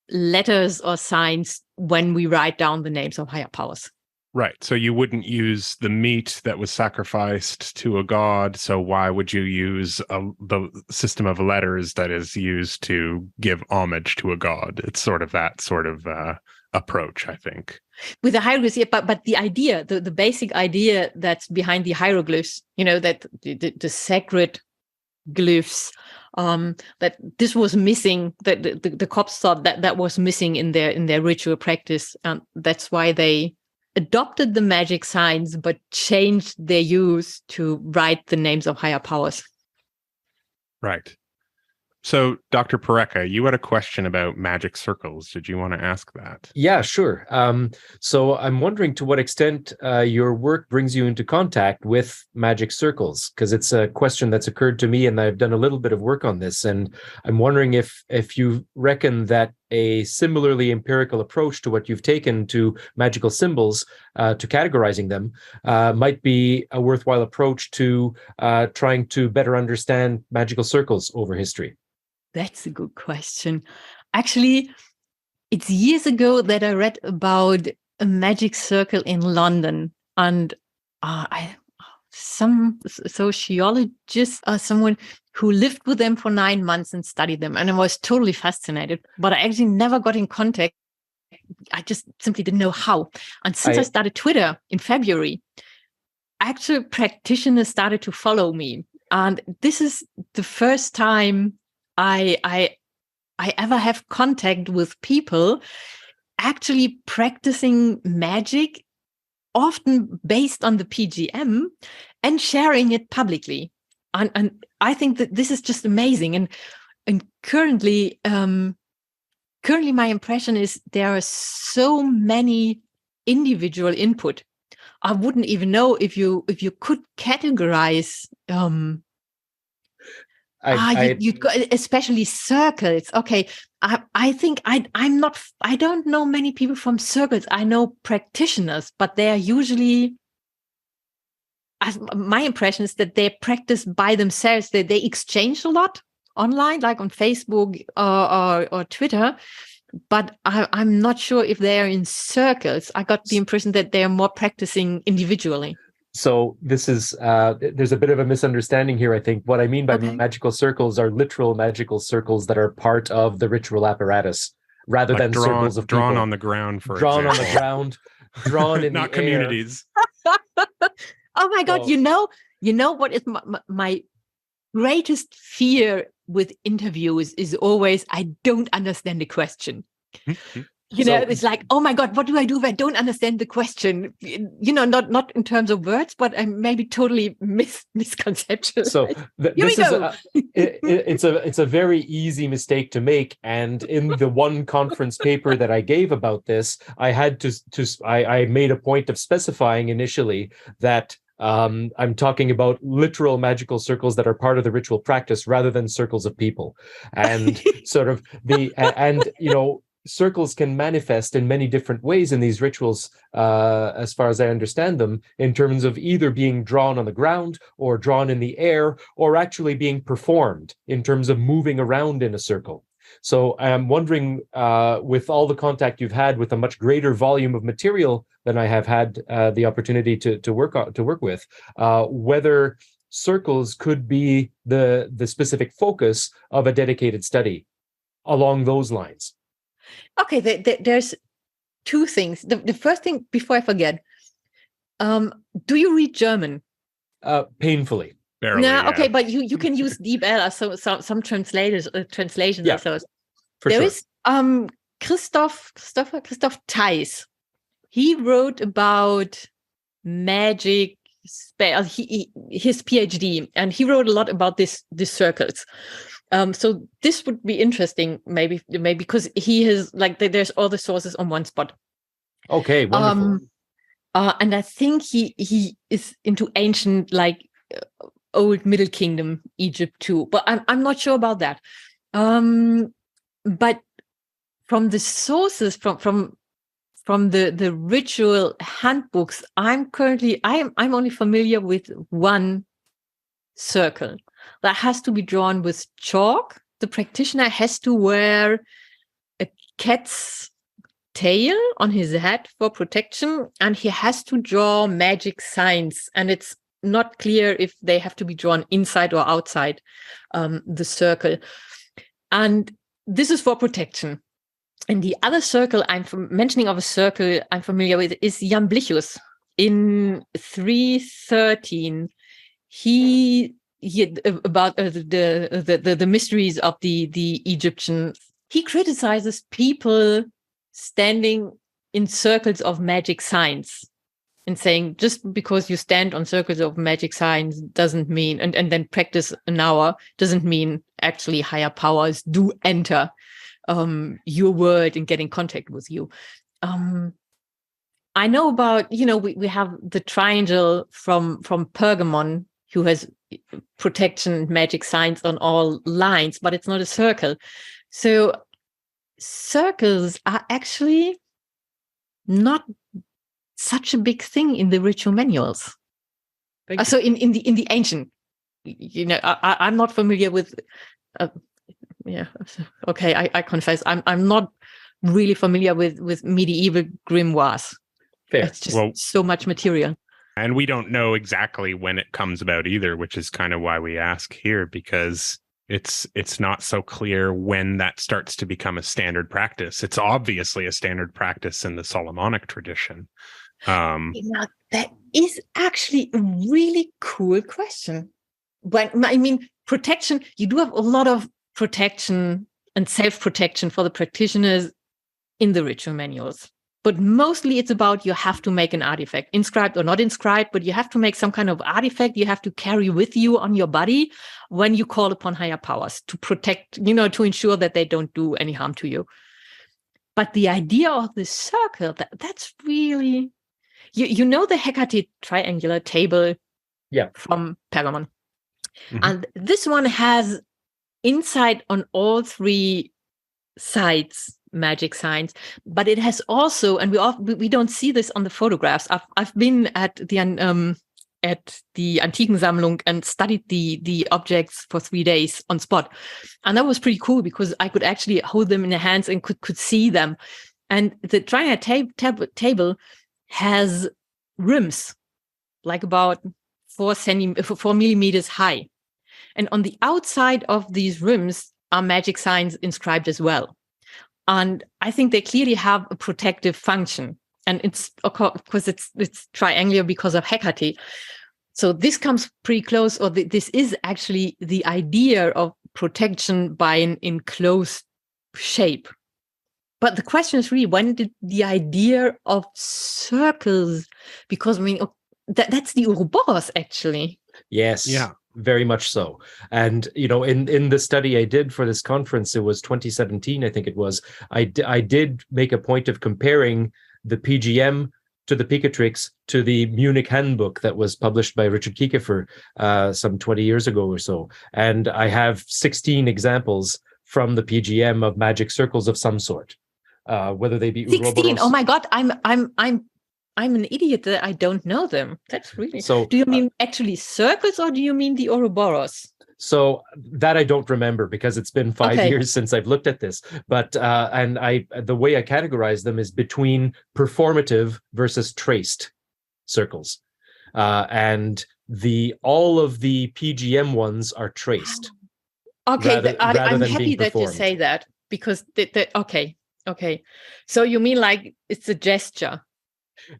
S2: letters or signs when we write down the names of higher powers.
S1: Right. So you wouldn't use the meat that was sacrificed to a god. So why would you use the system of letters that is used to give homage to a god? It's sort of that sort of approach, I think.
S2: With the hieroglyphs, yeah, but the idea, the basic idea that's behind the hieroglyphs, that the sacred glyphs, that this was missing, that the Copts thought that was missing in their ritual practice, and that's why they adopted the magic signs but changed their use to write the names of higher powers.
S1: Right. So, Dr. Porreca, you had a question about magic circles. Did you want to ask that?
S3: Yeah, sure. So I'm wondering to what extent your work brings you into contact with magic circles, because it's a question that's occurred to me, and I've done a little bit of work on this. And I'm wondering if you reckon that a similarly empirical approach to what you've taken to magical symbols, to categorizing them, might be a worthwhile approach to trying to better understand magical circles over history.
S2: That's a good question. Actually, it's years ago that I read about a magic circle in London, and some sociologist or someone who lived with them for 9 months and studied them, and I was totally fascinated. But I actually never got in contact. I just simply didn't know how. And since I started Twitter in February, actual practitioners started to follow me, and this is the first time I ever have contact with people actually practicing magic, often based on the PGM, and sharing it publicly. And I think that this is just amazing. And currently my impression is there are so many individual input. I wouldn't even know if you could categorize. You especially circles. Okay, I think I don't know many people from circles. I know practitioners, but they are usually, my impression is that they practice by themselves. They exchange a lot online, like on Facebook or Twitter, but I'm not sure if they are in circles. I got the impression that they are more practicing individually.
S3: So this is, there's a bit of a misunderstanding here, I think. What I mean by magical circles are literal magical circles that are part of the ritual apparatus, rather than circles of
S1: drawn
S3: people.
S1: on the ground, for
S3: drawn
S1: example.
S3: on the ground, drawn in
S1: not
S3: the
S1: communities.
S2: Oh my God! So, you know what is my greatest fear with interviews is always I don't understand the question. It's like, oh my God, what do I do if I don't understand the question? Not in terms of words, but I maybe totally misconception.
S3: So it's a very easy mistake to make. And in the one conference paper that I gave about this, I had I made a point of specifying initially that I'm talking about literal magical circles that are part of the ritual practice rather than circles of people. And sort of circles can manifest in many different ways in these rituals, as far as I understand them, in terms of either being drawn on the ground or drawn in the air, or actually being performed in terms of moving around in a circle. So I'm wondering, with all the contact you've had with a much greater volume of material than I have had the opportunity to work with, whether circles could be the specific focus of a dedicated study along those lines.
S2: Okay, there's two things. The first thing, before I forget, do you read German?
S3: Painfully.
S1: Barely,
S2: No,
S1: yeah.
S2: Okay, but you can use DeepL or some translations
S3: Yeah,
S2: or so.
S3: There
S2: is Christoph Theis. He wrote about magic, his PhD, and he wrote a lot about these circles. So this would be interesting, maybe because he has there's all the sources on one spot.
S3: Okay, wonderful.
S2: And I think he is into ancient, old Middle Kingdom Egypt too, but I'm not sure about that. But from the sources, from the ritual handbooks, I'm only familiar with one circle that has to be drawn with chalk. The practitioner has to wear a cat's tail on his head for protection, and he has to draw magic signs, and it's not clear if they have to be drawn inside or outside the circle. And this is for protection. And the other circle mentioning of a circle I'm familiar with is Jamblichus. In 313, he about the mysteries of the Egyptians. He criticizes people standing in circles of magic signs and saying, just because you stand on circles of magic signs doesn't mean, and then practice an hour, doesn't mean actually higher powers do enter your world and get in contact with you. I know about, we have the triangle from Pergamon, who has protection magic signs on all lines, but it's not a circle. So circles are actually not such a big thing in the ritual manuals. So in the ancient, I'm not familiar with. Okay, I confess, I'm not really familiar with medieval grimoires.
S3: Fair.
S2: It's just so much material.
S1: And we don't know exactly when it comes about either, which is kind of why we ask here, because it's not so clear when that starts to become a standard practice. It's obviously a standard practice in the Solomonic tradition.
S2: That is actually a really cool question. Protection, you do have a lot of protection and self-protection for the practitioners in the ritual manuals. But mostly it's about you have to make an artifact, inscribed or not inscribed, but you have to make some kind of artifact you have to carry with you on your body when you call upon higher powers to protect, to ensure that they don't do any harm to you. But the idea of the circle, that's really, the Hecate triangular table from Pergamon. Mm-hmm. And this one has inside on all three sides magic signs, but it has also, and we don't see this on the photographs. I've been at the Antikensammlung and studied the objects for 3 days on spot, and that was pretty cool because I could actually hold them in the hands and could see them. And the triangular table has rims, like about 4 millimeters high, and on the outside of these rims are magic signs inscribed as well. And I think they clearly have a protective function. And it's, of course, it's triangular because of Hecate. So this comes pretty close, or this is actually the idea of protection by an enclosed shape. But the question is really, when did the idea of circles, because that's the Ouroboros actually.
S3: Yes. Yeah. Very much so. And, in the study I did for this conference, it was 2017, I think it was, I did make a point of comparing the PGM to the Picatrix to the Munich handbook that was published by Richard Kiekefer some 20 years ago or so. And I have 16 examples from the PGM of magic circles of some sort, whether they be
S2: 16.
S3: Ouroboros.
S2: Oh my God, I'm an idiot that I don't know them. That's really so. Do you mean actually circles, or do you mean the Ouroboros?
S3: So that I don't remember because it's been 5 years since I've looked at this. But the way I categorize them is between performative versus traced circles, and all of the PGM ones are traced.
S2: Okay, I'm happy that you say that, because okay. So you mean like it's a gesture?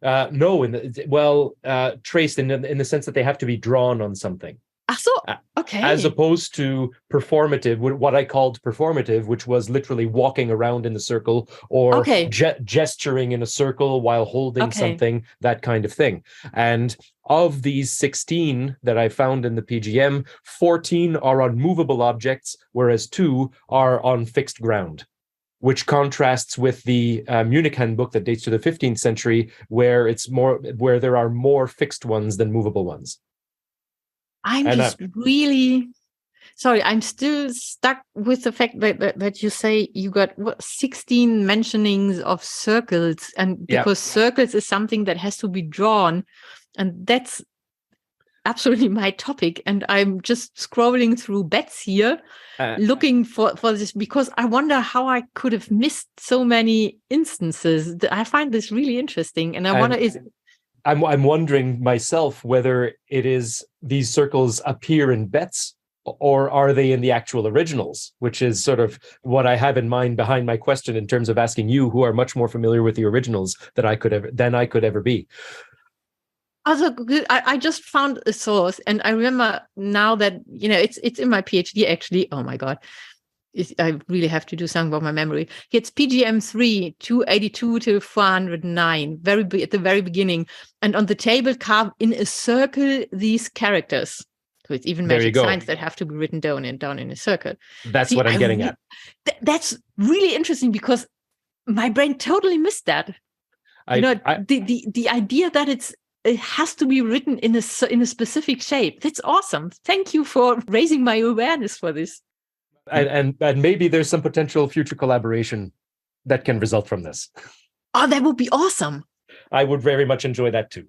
S3: No, traced in the sense that they have to be drawn on something.
S2: Okay.
S3: As opposed to performative, what I called performative, which was literally walking around in the circle or gesturing in a circle while holding something, that kind of thing. And of these 16 that I found in the PGM, 14 are on movable objects, whereas 2 are on fixed ground, which contrasts with the Munich handbook that dates to the 15th century, where there are more fixed ones than movable ones.
S2: I'm really Sorry, I'm still stuck with the fact that you say you got 16 mentionings of circles, and because circles is something that has to be drawn, and that's absolutely my topic. And I'm just scrolling through bets here, looking for this, because I wonder how I could have missed so many instances. I find this really interesting, and I wonder
S3: I'm wondering myself whether it is these circles appear in bets, or are they in the actual originals, which is sort of what I have in mind behind my question in terms of asking you, who are much more familiar with the originals than I could ever be.
S2: Also, I just found a source, and I remember now that, it's in my PhD, actually. Oh my God. I really have to do something about my memory. It's PGM3, 282 to 409, at the very beginning. And on the table, carve in a circle these characters. So it's even magic signs that have to be written down in a circle.
S3: That's what I'm getting at.
S2: That's really interesting, because my brain totally missed that. The idea that it has to be written in a specific shape. That's awesome. Thank you for raising my awareness for this.
S3: And maybe there's some potential future collaboration that can result from this.
S2: Oh, that would be awesome.
S3: I would very much enjoy that too.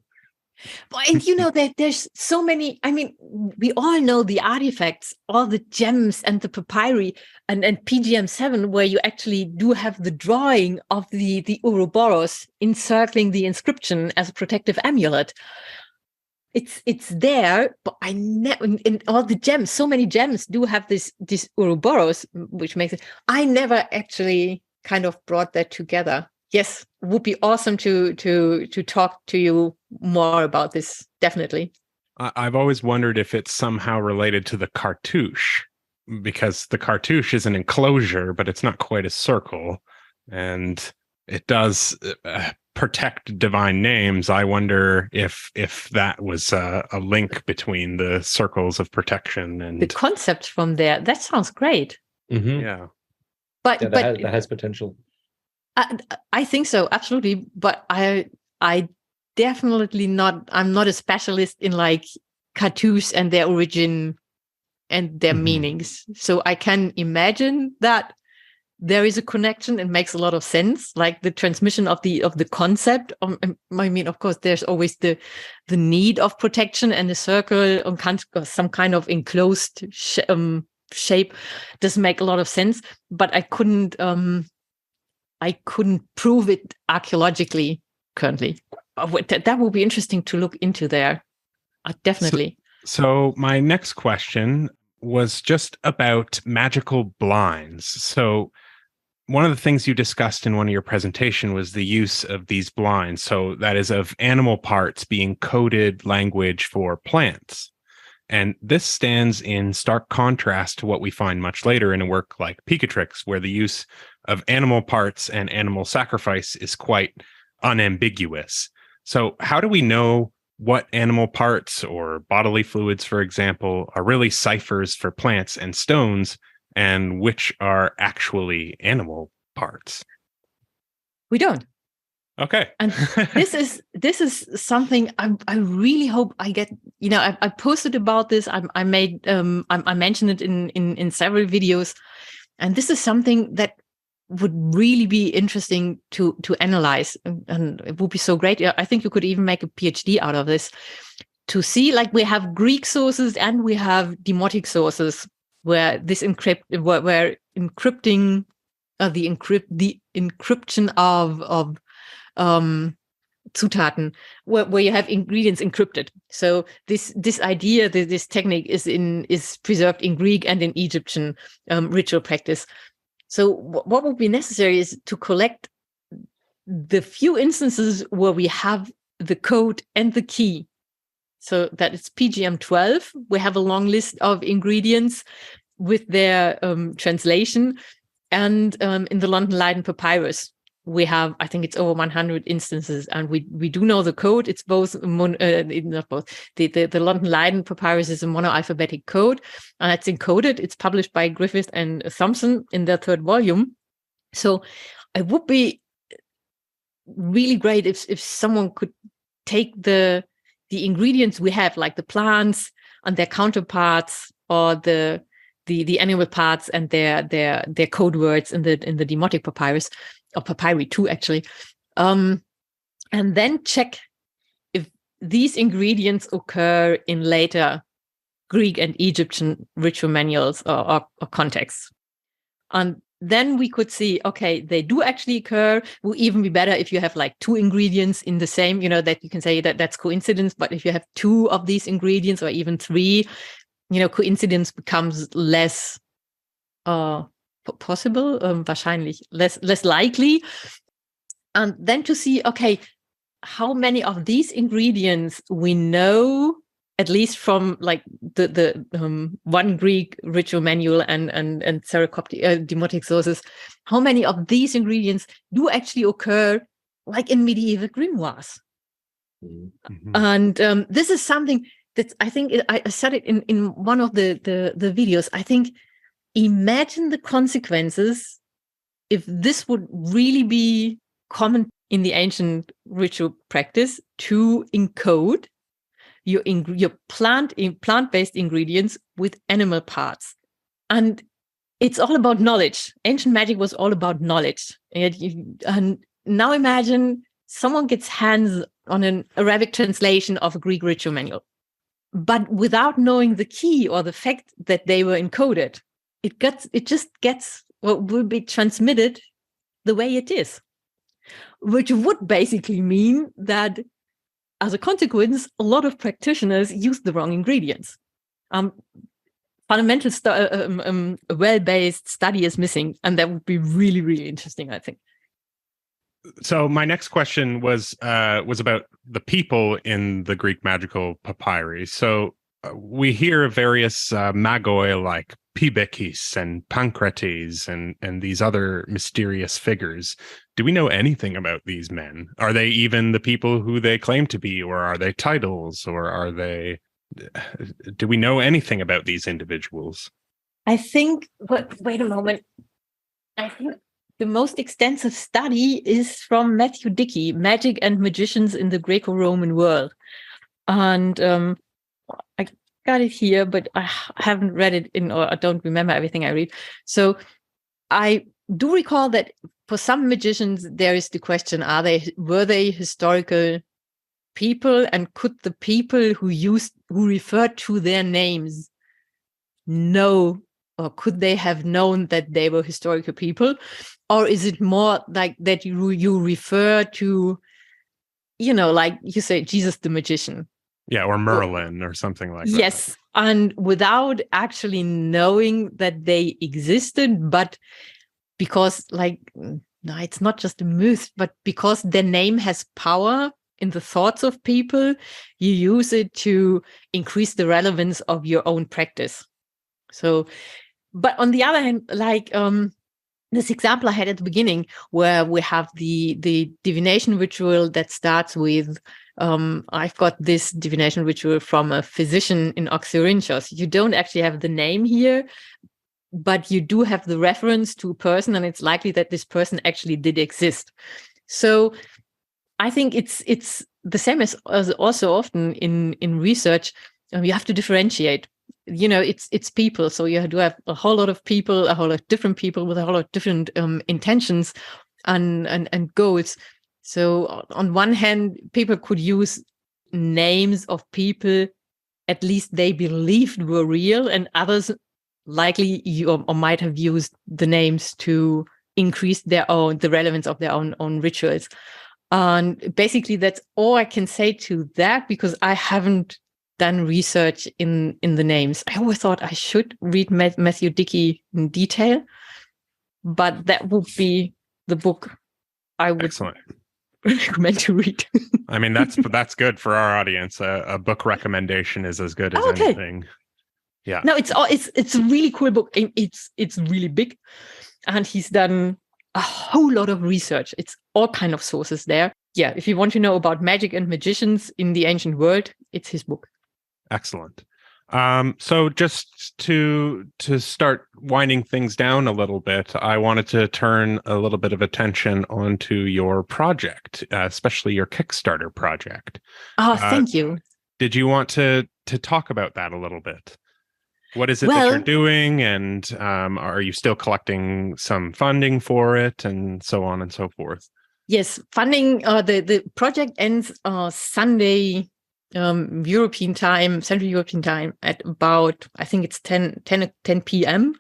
S2: And that there's so many. I mean, we all know the artifacts, all the gems and the papyri, and PGM7, where you actually do have the drawing of the Ouroboros encircling the inscription as a protective amulet. It's there, but I never, in all the gems, so many gems do have this Ouroboros, which makes it. I never actually kind of brought that together. Yes, it would be awesome to talk to you more about this. Definitely.
S1: I've always wondered if it's somehow related to the cartouche, because the cartouche is an enclosure, but it's not quite a circle, and it does protect divine names. I wonder if that was a link between the circles of protection and
S2: the concept from there. That sounds great.
S3: Mm-hmm.
S1: Yeah,
S3: but that has potential.
S2: I think so, absolutely. But I definitely not. I'm not a specialist in like cartouches and their origin and their meanings. So I can imagine that there is a connection. It makes a lot of sense, like the transmission of the concept. I mean, of course, there's always the need of protection, and the circle or some kind of enclosed shape does make a lot of sense. But I couldn't prove it archaeologically currently. That would be interesting to look into there. Definitely.
S1: So my next question was just about magical blinds. So one of the things you discussed in one of your presentation was the use of these blinds. So that is of animal parts being coded language for plants. And this stands in stark contrast to what we find much later in a work like Picatrix, where the use of animal parts and animal sacrifice is quite unambiguous. So how do we know what animal parts or bodily fluids, for example, are really ciphers for plants and stones, and which are actually animal parts?
S2: We don't.
S1: Okay.
S2: And this is something I really hope I get. I posted about this. I mentioned it in several videos, and this is something that would really be interesting to analyze, and it would be so great. I think you could even make a PhD out of this, to see, like, we have Greek sources and we have demotic sources where this where encrypting the encryption of Zutaten, where you have ingredients encrypted. So this idea, this technique is preserved in Greek and in Egyptian ritual practice. So what would be necessary is to collect the few instances where we have the code and the key. So that it's PGM12. We have a long list of ingredients with their translation. And in the London Leiden Papyrus, we have, I think it's over 100 instances, and we do know the code. It's both, not both. The London Leiden Papyrus is a monoalphabetic code, and it's encoded. It's published by Griffith and Thompson in their third volume. So it would be really great if someone could take the ingredients we have, like the plants and their counterparts, or the the animal parts and their code words in the Demotic papyrus, or papyri too, actually, and then check if these ingredients occur in later Greek and Egyptian ritual manuals or contexts. And then we could see, okay, they do actually occur. Will even be better if you have like two ingredients in the same, that you can say that that's coincidence. But if you have two of these ingredients or even three, coincidence becomes less possible, wahrscheinlich, less likely. And then to see, okay, how many of these ingredients we know, at least from like the one Greek ritual manual and Pserocoptic demotic sources, how many of these ingredients do actually occur like in medieval grimoires? Mm-hmm. And this is something that I think I said it in one of the videos. I think, imagine the consequences if this would really be common in the ancient ritual practice to encode your plant-based ingredients with animal parts. And it's all about knowledge. Ancient magic was all about knowledge. And now imagine someone gets hands on an Arabic translation of a Greek ritual manual, but without knowing the key or the fact that they were encoded. It just gets what will be transmitted the way it is, which would basically mean that as a consequence, a lot of practitioners use the wrong ingredients. Fundamental well-based study is missing, and that would be really, really interesting, I think.
S1: So my next question was about the people in the Greek magical papyri. So we hear of various magoi like Pibekis and Pancrates and these other mysterious figures. Do we know anything about these men? Are they even the people who they claim to be, or are they titles, or are they? Do we know anything about these individuals?
S2: I think. Wait a moment. I think the most extensive study is from Matthew Dickey, Magic and Magicians in the Greco-Roman World, and I got it here, but I haven't read it or I don't remember everything I read. So I do recall that for some magicians, there is the question, were they historical people, and could the people who referred to their names know, or could they have known that they were historical people? Or is it more like that you refer to, like you say, Jesus the magician?
S1: Yeah, or Merlin or something like that.
S2: Yes, and without actually knowing that they existed, but because, no, it's not just a myth, but because their name has power in the thoughts of people, you use it to increase the relevance of your own practice. So, but on the other hand, this example I had at the beginning, where we have the divination ritual that starts with, I've got this divination ritual from a physician in Oxyrhynchos. You don't actually have the name here, but you do have the reference to a person, and it's likely that this person actually did exist. So I think it's the same as also often in research. You have to differentiate. It's people. So you do have a whole lot of people, a whole lot of different people with a whole lot of different intentions and goals. So on one hand, people could use names of people at least they believed were real, and others likely or might have used the names to increase the relevance of their own rituals. And basically, that's all I can say to that, because I haven't done research in the names. I always thought I should read Matthew Dickey in detail, but that would be the book I would
S1: Excellent.
S2: recommend to read.
S1: I mean, that's good for our audience. A book recommendation is as good as anything. Yeah.
S2: No, it's a really cool book. It's really big, and he's done a whole lot of research. It's all kind of sources there. Yeah, if you want to know about magic and magicians in the ancient world, it's his book.
S1: Excellent. So just to start winding things down a little bit, I wanted to turn a little bit of attention onto your project, especially your Kickstarter project.
S2: Oh, thank you.
S1: Did you want to talk about that a little bit? What is it that you're doing, and are you still collecting some funding for it, and so on and so forth?
S2: Yes, funding. The project ends Sunday, European time, Central European time, at about, I think it's 10 p.m.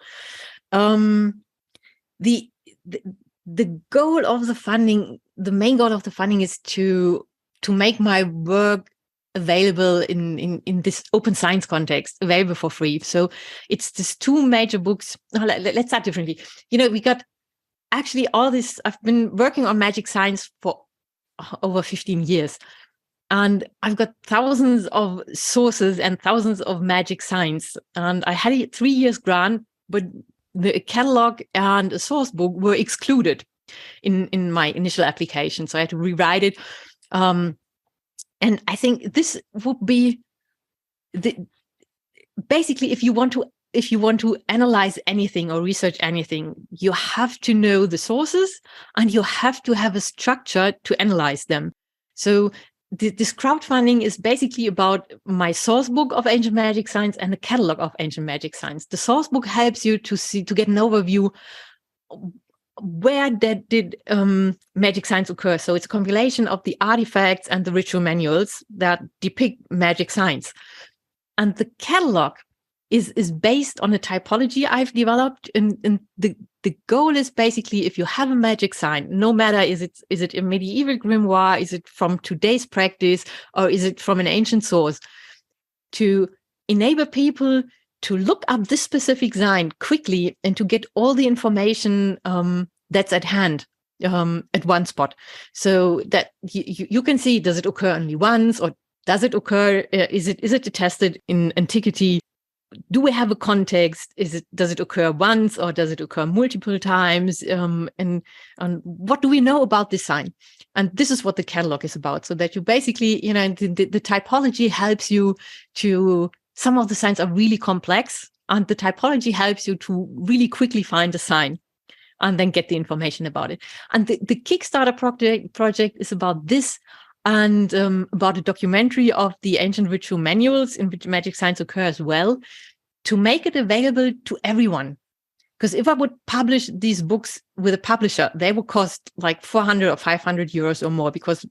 S2: The goal of the funding, the main goal of the funding, is to make my work available in this open science context, available for free. So it's these two major books. Let's start differently. We got actually all this. I've been working on magic science for over 15 years. And I've got thousands of sources and thousands of magic science. And I had a 3 years grant, but the catalog and a source book were excluded in my initial application. So I had to rewrite it. And I think this would be basically, if you want to analyze anything or research anything, you have to know the sources and you have to have a structure to analyze them. So this crowdfunding is basically about my source book of ancient magic science and the catalog of ancient magic science. The source book helps you to get an overview where that did magic science occur. So it's a compilation of the artifacts and the ritual manuals that depict magic science. And the catalog is based on a typology I've developed. And the goal is basically, if you have a magic sign, no matter is it a medieval grimoire, is it from today's practice, or is it from an ancient source, to enable people to look up this specific sign quickly and to get all the information that's at hand at one spot. So that you can see, does it occur only once, or does it occur, is it attested in antiquity? Do we have a context? Does it occur once, or does it occur multiple times? And what do we know about this sign? And this is what the catalog is about. So that you basically, the typology helps you to, some of the signs are really complex, and the typology helps you to really quickly find a sign and then get the information about it. And the Kickstarter project is about this, and about a documentary of the ancient ritual manuals in which magic signs occur as well, to make it available to everyone. Because if I would publish these books with a publisher, they would cost like 400 or 500 euros or more, because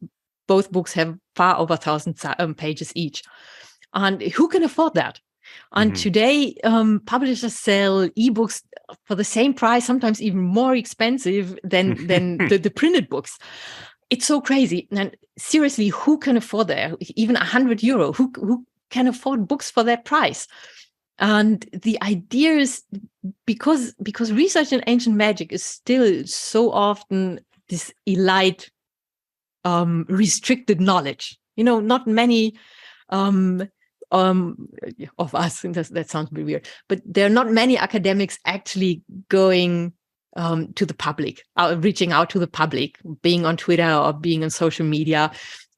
S2: both books have far over 1,000 pages each. And who can afford that? And today, publishers sell ebooks for the same price, sometimes even more expensive than the printed books. It's so crazy. And seriously, who can afford that? Even 100 euro? Who can afford books for that price? And the idea is, because research in ancient magic is still so often this elite, restricted knowledge. Not many of us, and that sounds a bit weird, but there are not many academics actually going to the public, reaching out to the public, being on Twitter or being on social media,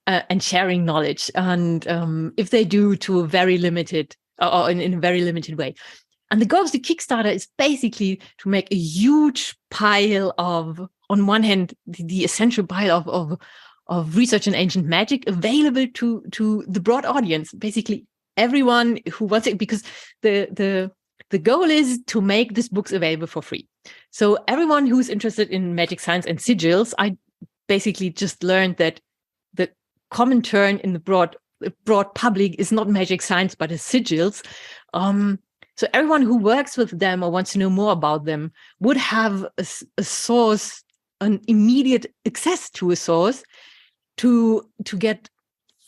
S2: and sharing knowledge. And if they do, to a very limited, or in a very limited way. And the goal of the Kickstarter is basically to make a huge pile of, on one hand, the essential pile of research in ancient magic available to the broad audience, basically everyone who wants it, because the goal is to make these books available for free. So everyone who's interested in magic science and sigils, I basically just learned that the common term in the broad public is not magic science, but is sigils. So everyone who works with them or wants to know more about them would have a source, an immediate access to a source to get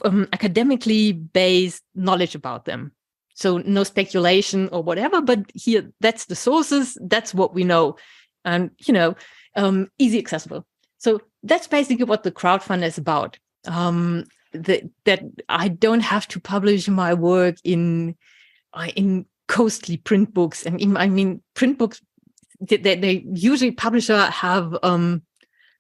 S2: academically based knowledge about them. So no speculation or whatever, but here, that's the sources, that's what we know, and easy accessible. So that's basically what the crowdfund is about. That I don't have to publish my work in costly print books. And I mean, print books, they usually publisher have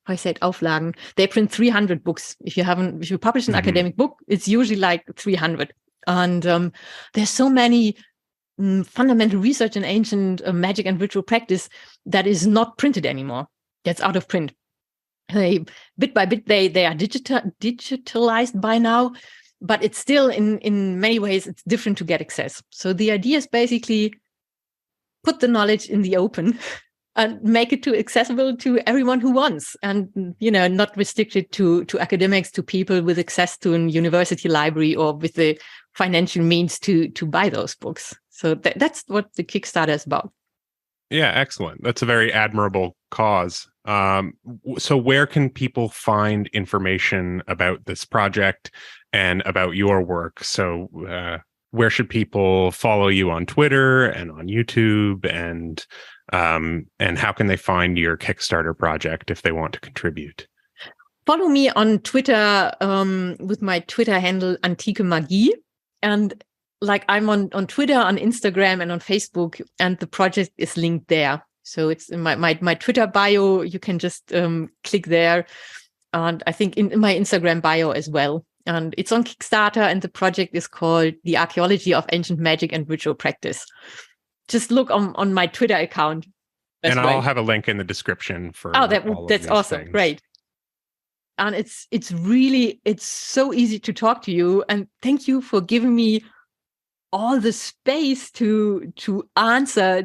S2: I said Auflagen. They print 300 books. If you publish an academic book, it's usually like 300. And there's so many fundamental research in ancient magic and ritual practice that is not printed anymore. That's out of print. Bit by bit, they are digitalized by now, but it's still in many ways it's different to get access. So the idea is basically put the knowledge in the open and make it accessible to everyone who wants, and not restricted to academics, to people with access to a university library or with the financial means to buy those books. So that's what the Kickstarter is about.
S1: Yeah, excellent. That's a very admirable cause. So where can people find information about this project and about your work? So where should people follow you on Twitter and on YouTube, and how can they find your Kickstarter project if they want to contribute?
S2: Follow me on Twitter with my Twitter handle Antike Magie, and I'm on Twitter, on Instagram, and on Facebook, and the project is linked there. So it's in my Twitter bio. You can just click there, and I think in my Instagram bio as well. And it's on Kickstarter, and the project is called The Archaeology of Ancient Magic and Ritual Practice. Just look on my Twitter account.
S1: And I'll have a link in the description for.
S2: Oh, that's awesome!
S1: Things.
S2: Great. And it's so easy to talk to you, and thank you for giving me all the space to answer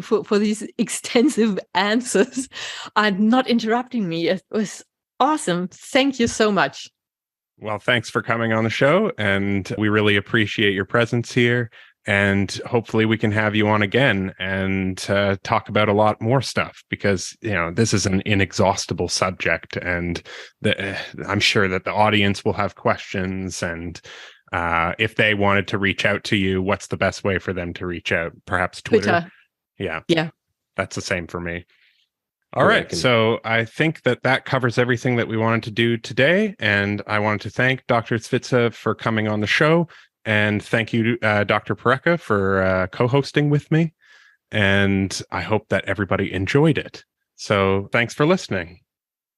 S2: for these extensive answers and not interrupting me. It was awesome. Thank you so much.
S1: Well, thanks for coming on the show, and we really appreciate your presence here. And hopefully we can have you on again and talk about a lot more stuff, because this is an inexhaustible subject, and I'm sure that the audience will have questions. And if they wanted to reach out to you, what's the best way for them to reach out? Perhaps Twitter. Yeah, that's the same for me. All right. So I think that covers everything that we wanted to do today. And I wanted to thank Dr. Dzwiza for coming on the show. And thank you, Dr. Porreca, for co-hosting with me. And I hope that everybody enjoyed it. So thanks for listening.